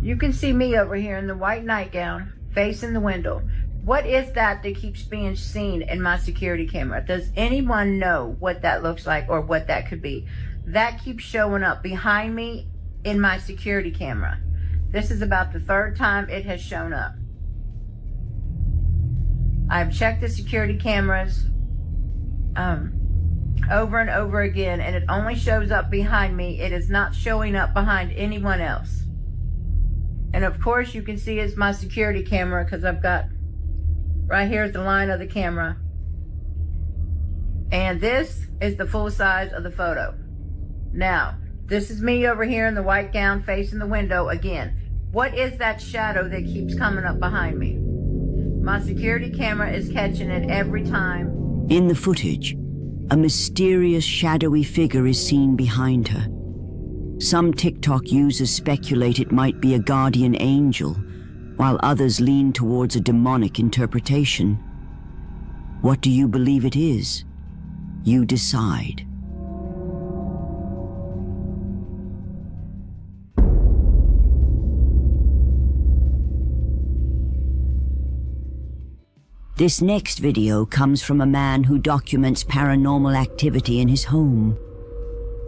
[SPEAKER 21] you can see me over here in the white nightgown, facing the window. What is that keeps being seen in my security camera? Does anyone know what that looks like or what that could be? That keeps showing up behind me in my security camera. This is about the third time it has shown up. I've checked the security cameras over and over again, and it only shows up behind me. It is not showing up behind anyone else. And of course you can see it's my security camera because I've got right here at the line of the camera. And this is the full size of the photo. Now, this is me over here in the white gown facing the window again. What is that shadow that keeps coming up behind me? My security camera is catching it every time.
[SPEAKER 1] In the footage, a mysterious shadowy figure is seen behind her. Some TikTok users speculate it might be a guardian angel, while others lean towards a demonic interpretation. What do you believe it is? You decide. This next video comes from a man who documents paranormal activity in his home.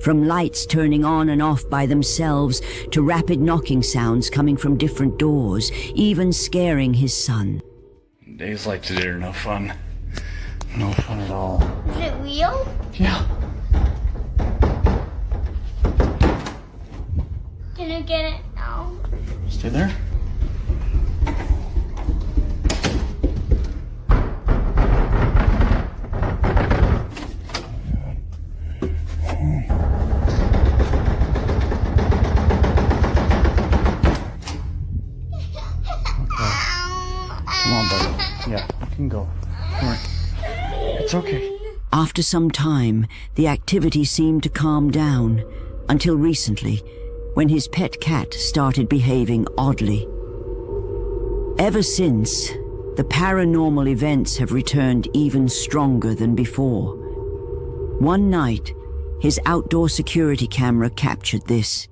[SPEAKER 1] From lights turning on and off by themselves to rapid knocking sounds coming from different doors, even scaring his son.
[SPEAKER 22] Days like today are no fun. No fun at all.
[SPEAKER 16] Is it real?
[SPEAKER 22] Yeah.
[SPEAKER 16] Can I get it now?
[SPEAKER 22] Stay there. Come on, buddy. Yeah, you can go. Come on. It's okay.
[SPEAKER 1] After some time, the activity seemed to calm down, until recently, when his pet cat started behaving oddly. Ever since, the paranormal events have returned even stronger than before. One night, his outdoor security camera captured this.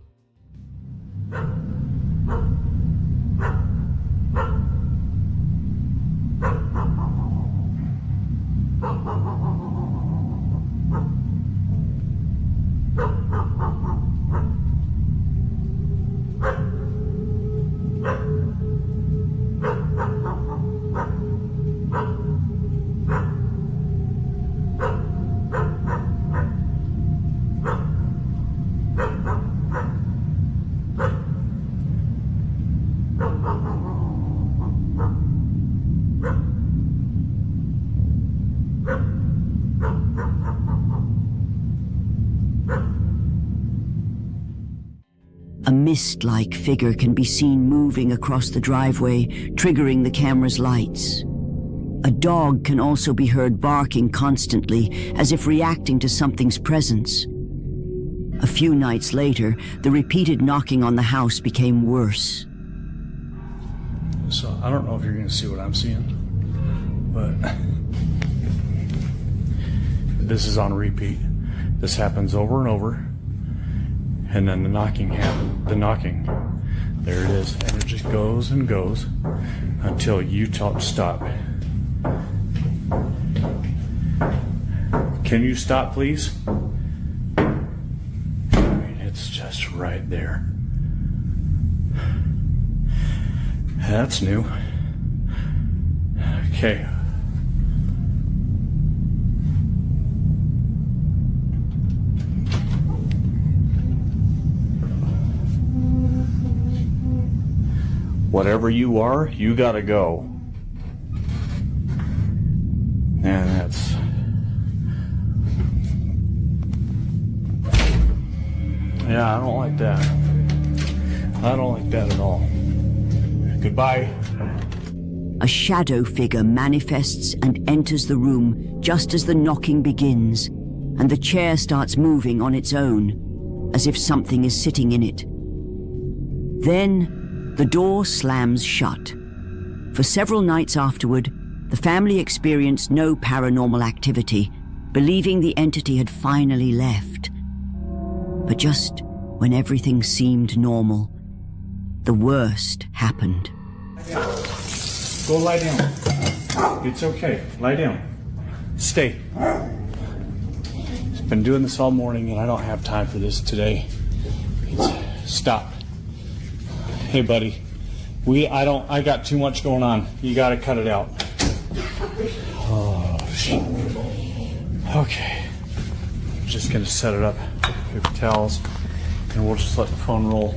[SPEAKER 1] A mist-like figure can be seen moving across the driveway, triggering the camera's lights. A dog can also be heard barking constantly, as if reacting to something's presence. A few nights later, the repeated knocking on the house became worse.
[SPEAKER 22] So, I don't know if you're going to see what I'm seeing, but this is on repeat. This happens over and over. And then the knocking happens. The knocking. There it is. And it just goes and goes until you stop. Can you stop, please? I mean, it's just right there. That's new. Okay. Whatever you are, you gotta go. And that's... Yeah, I don't like that. I don't like that at all. Goodbye.
[SPEAKER 1] A shadow figure manifests and enters the room just as the knocking begins, and the chair starts moving on its own, as if something is sitting in it. Then, the door slams shut. For several nights afterward, the family experienced no paranormal activity, believing the entity had finally left. But just when everything seemed normal, the worst happened.
[SPEAKER 22] Go lie down. It's okay. Lie down. Stay. I've been doing this all morning and I don't have time for this today. Stop. Hey, buddy. I got too much going on. You gotta cut it out. Oh, shit. Okay. I'm just gonna set it up. Paper towels. And we'll just let the phone roll.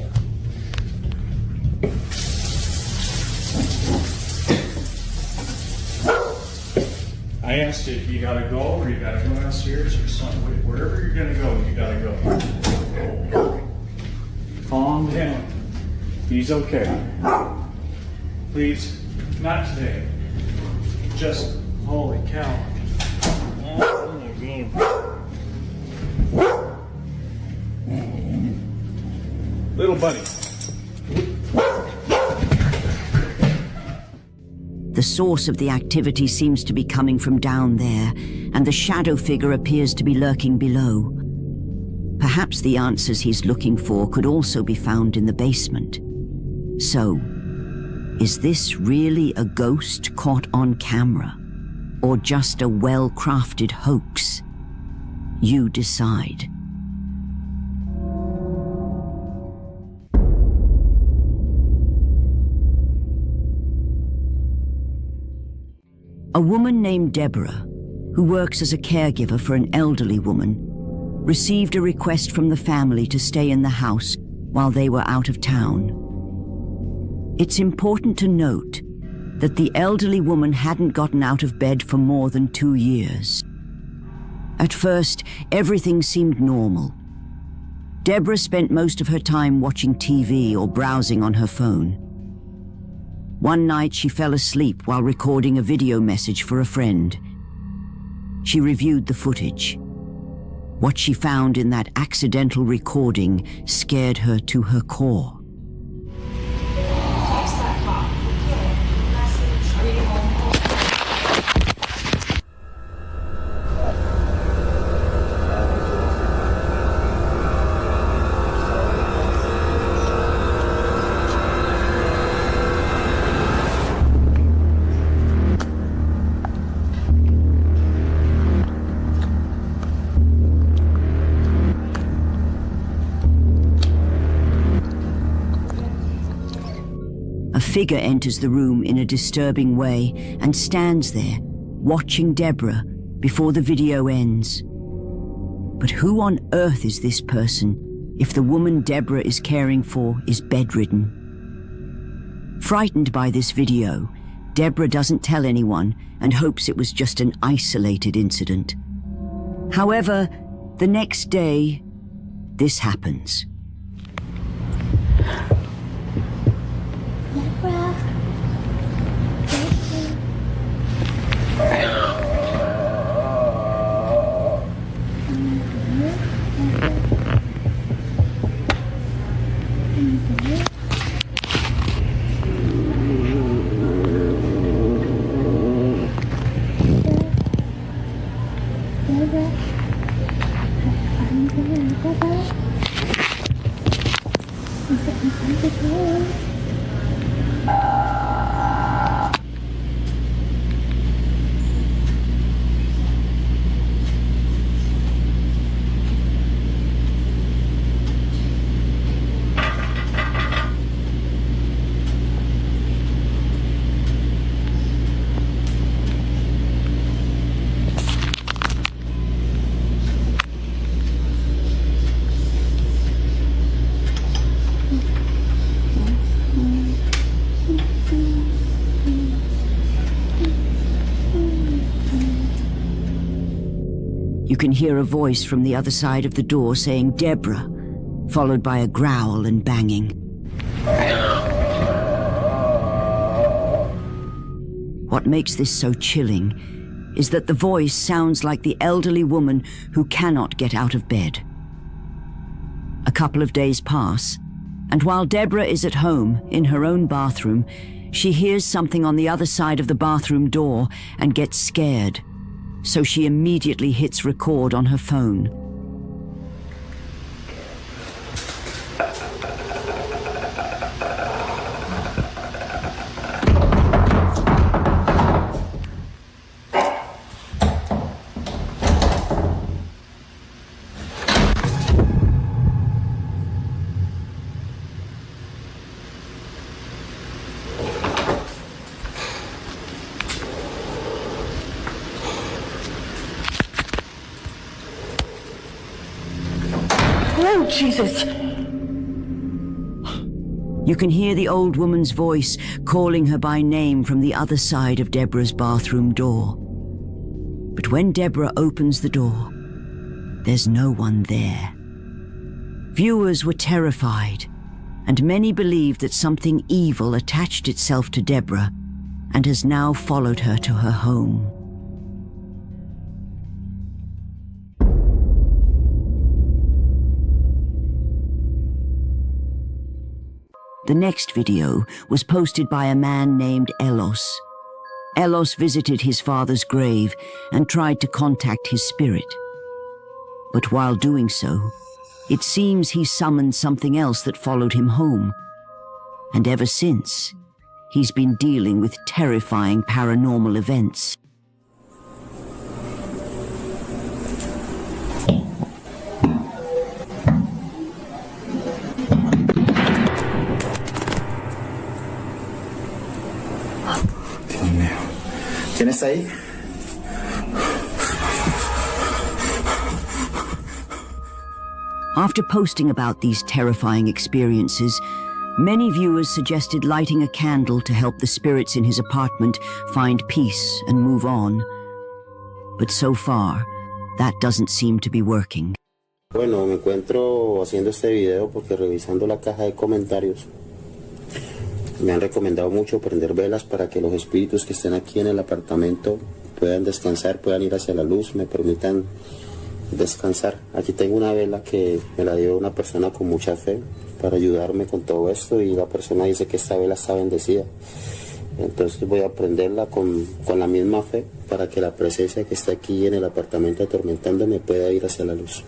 [SPEAKER 22] I asked you if you gotta go or you gotta go downstairs or something. Wherever you're gonna go, you gotta go. Calm down. He's okay. Please, not today. Just, holy cow. Oh my God. Little buddy.
[SPEAKER 1] The source of the activity seems to be coming from down there, and the shadow figure appears to be lurking below. Perhaps the answers he's looking for could also be found in the basement. So, is this really a ghost caught on camera, or just a well-crafted hoax? You decide. A woman named Deborah, who works as a caregiver for an elderly woman, received a request from the family to stay in the house while they were out of town. It's important to note that the elderly woman hadn't gotten out of bed for more than 2 years. At first, everything seemed normal. Deborah spent most of her time watching TV or browsing on her phone. One night, she fell asleep while recording a video message for a friend. She reviewed the footage. What she found in that accidental recording scared her to her core. A figure enters the room in a disturbing way and stands there, watching Deborah before the video ends. But who on earth is this person if the woman Deborah is caring for is bedridden? Frightened by this video, Deborah doesn't tell anyone and hopes it was just an isolated incident. However, the next day, this happens. can hear a voice from the other side of the door saying Deborah, followed by a growl and banging. What makes this so chilling is that the voice sounds like the elderly woman who cannot get out of bed. A couple of days pass, and while Deborah is at home in her own bathroom, she hears something on the other side of the bathroom door and gets scared, so she immediately hits record on her phone.
[SPEAKER 2] Oh, Jesus!
[SPEAKER 1] You can hear the old woman's voice calling her by name from the other side of Deborah's bathroom door. But when Deborah opens the door, there's no one there. Viewers were terrified, and many believed that something evil attached itself to Deborah and has now followed her to her home. The next video was posted by a man named Elos. Elos visited his father's grave and tried to contact his spirit. But while doing so, it seems he summoned something else that followed him home. And ever since, he's been dealing with terrifying paranormal events.
[SPEAKER 2] ¿Tienes ahí?
[SPEAKER 1] After posting about these terrifying experiences, many viewers suggested lighting a candle to help the spirits in his apartment find peace and move on. But so far, that doesn't seem to be working.
[SPEAKER 3] Bueno, me encuentro haciendo este video porque revisando la caja de comentarios me han recomendado mucho prender velas para que los espíritus que estén aquí en el apartamento puedan descansar, puedan ir hacia la luz, me permitan descansar. Aquí tengo una vela que me la dio una persona con mucha fe para ayudarme con todo esto, y la persona dice que esta vela está bendecida. Entonces voy a prenderla con la misma fe para que la presencia que está aquí en el apartamento atormentándome pueda ir hacia la luz.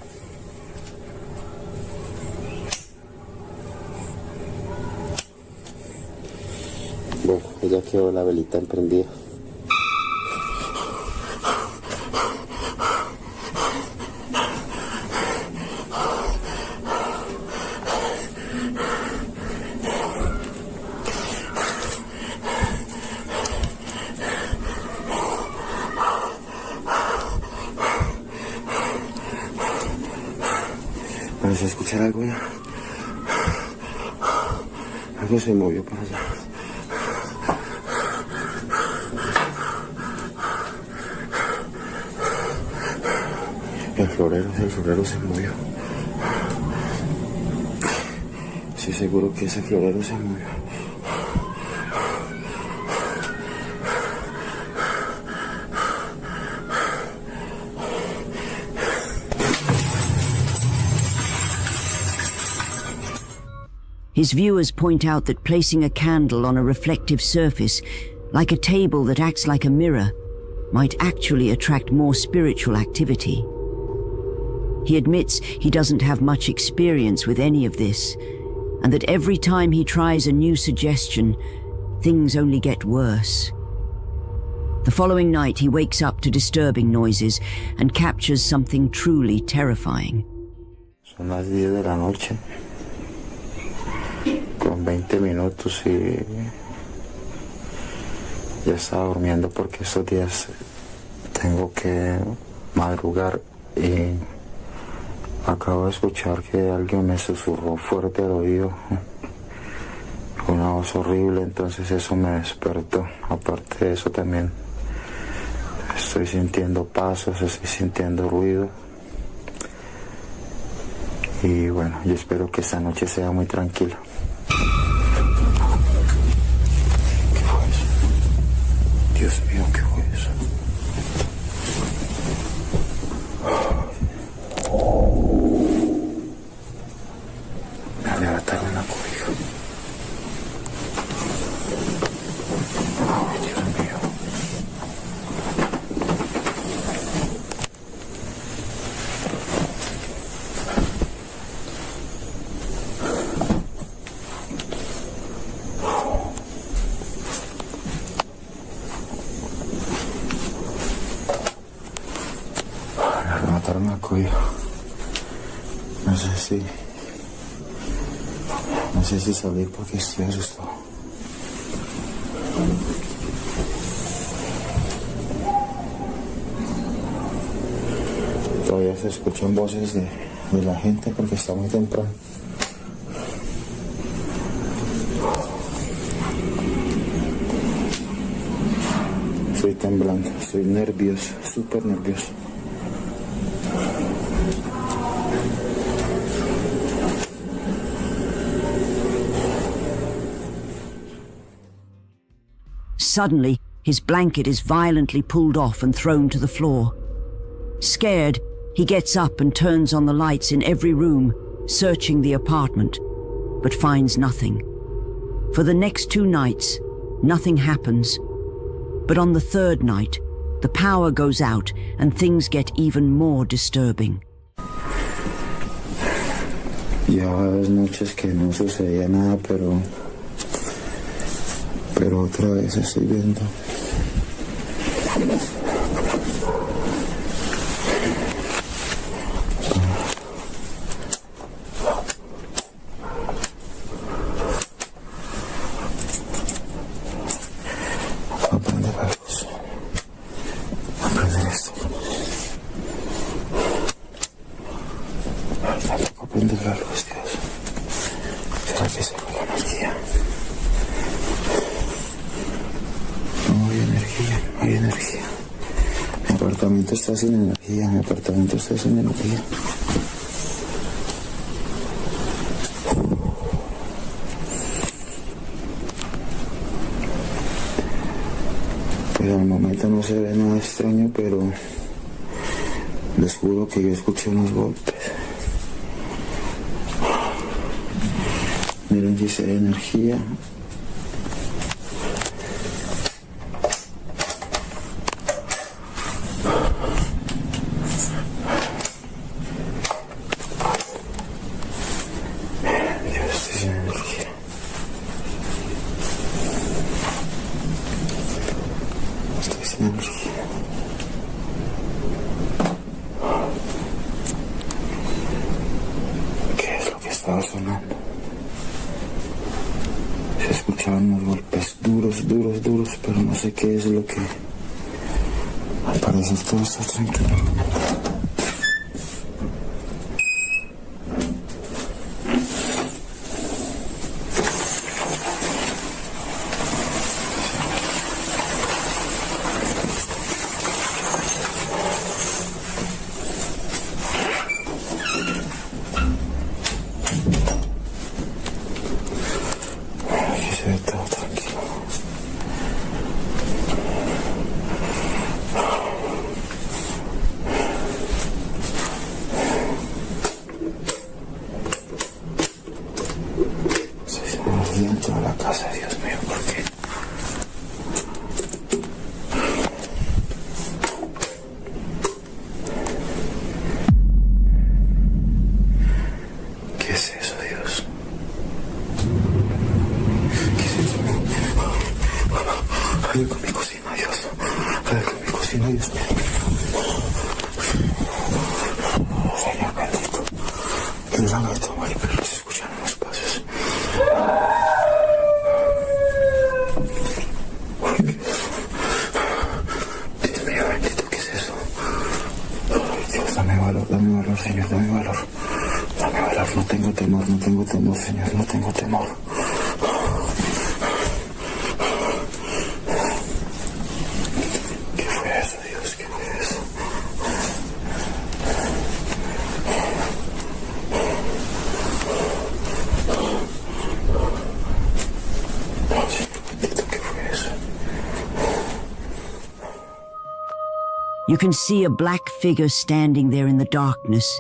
[SPEAKER 3] Bueno, ya quedó la velita emprendida. ¿Vas a escuchar algo ya? Algo se movió para allá. El florero se movió. Estoy seguro que ese florero se movió.
[SPEAKER 1] His viewers point out that placing a candle on a reflective surface, like a table that acts like a mirror, might actually attract more spiritual activity. He admits he doesn't have much experience with any of this, and that every time he tries a new suggestion, things only get worse. The following night, he wakes up to disturbing noises and captures something truly terrifying.
[SPEAKER 3] Son las 10 de la noche, con 20 minutos, y ya estaba durmiendo porque estos días tengo que madrugar, y acabo de escuchar que alguien me susurró fuerte al oído, una voz horrible, entonces eso me despertó. Aparte de eso también estoy sintiendo pasos, estoy sintiendo ruido. Y bueno, yo espero que esta noche sea muy tranquila. ¿Qué fue eso? Dios mío, ¿qué fue eso? Me arrebataron la cobija. Ay, Dios mío. Me arrebataron la cobija. No sé si salir porque estoy asustado. Todavía se escuchan voces de la gente porque está muy temprano. Estoy temblando, estoy nervioso, súper nervioso.
[SPEAKER 1] Suddenly, his blanket is violently pulled off and thrown to the floor. Scared, he gets up and turns on the lights in every room, searching the apartment, but finds nothing. For the next 2 nights, nothing happens. But on the 3rd night, the power goes out and things get even more disturbing.
[SPEAKER 3] Llevaba 2 noches que no sucedía nada, pero otra vez estoy viendo. Voy a prender la luz. Voy a prender esto. Tampoco prender la luz, Dios. ¿Será que se fue la energía? No hay energía. Mi apartamento está sin energía. Pues al momento no se ve nada extraño, pero les juro que yo escuché unos golpes. Miren, dice energía. ¿Qué es lo que estaba sonando? Se escuchaban unos golpes duros, pero no sé qué es lo que... Al parecer todo está tranquilo. Dentro de la casa, Dios mío, ¿por qué? ¿Qué es eso, Dios? ¿Qué es eso? Hay algo en mi cocina, Dios. Hay algo en mi cocina, Dios mío. Señor bendito. Perdóname, Tomari, pero se escuchan unos pasos. Dame valor, Señor, dame valor. Dame valor, no tengo temor, Señor, no tengo temor. ¿Qué fue eso, Dios? ¿Qué fue eso?
[SPEAKER 1] You can see a black figure standing there in the darkness.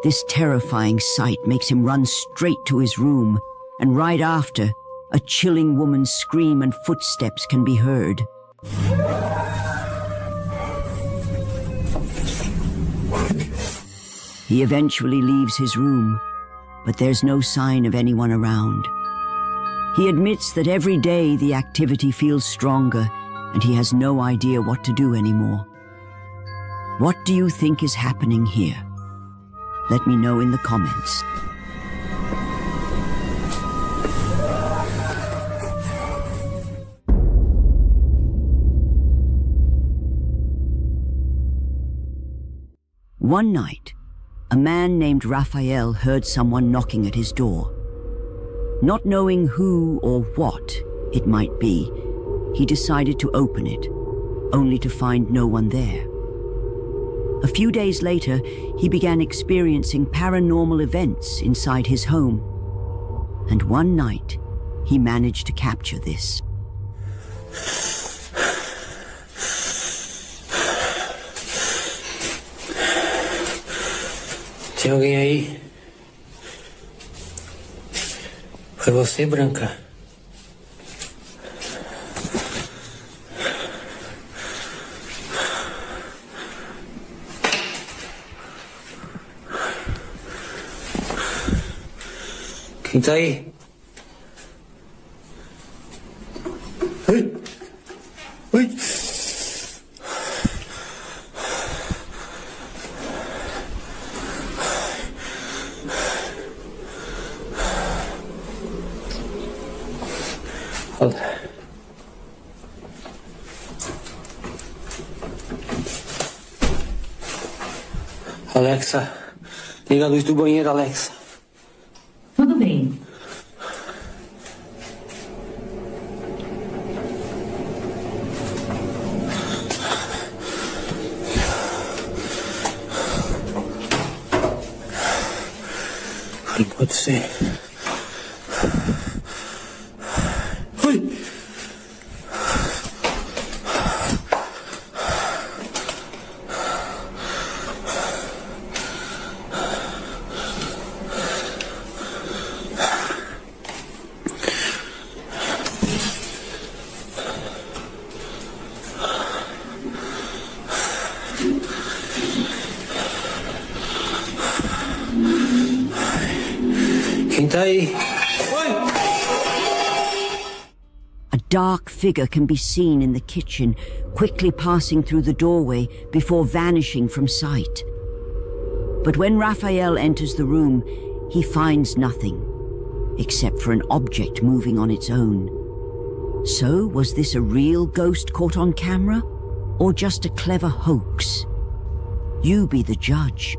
[SPEAKER 1] This terrifying sight makes him run straight to his room, and right after, a chilling woman's scream and footsteps can be heard. He eventually leaves his room, but there's no sign of anyone around. He admits that every day the activity feels stronger, and he has no idea what to do anymore. What do you think is happening here? Let me know in the comments. One night, a man named Raphael heard someone knocking at his door. Not knowing who or what it might be, he decided to open it, only to find no one there. A few days later, he began experiencing paranormal events inside his home. And one night, he managed to capture this.
[SPEAKER 18] Tem alguém aí? Foi você, Branca? Quem tá aí? Oi! Oi! Alexa, liga a luz do banheiro, Alexa.
[SPEAKER 2] Tudo bem.
[SPEAKER 18] Não pode ser. Oi! Quem tá aí?
[SPEAKER 1] A dark figure can be seen in the kitchen, quickly passing through the doorway before vanishing from sight. But when Raphael enters the room, he finds nothing, except for an object moving on its own. So, was this a real ghost caught on camera, or just a clever hoax? You be the judge.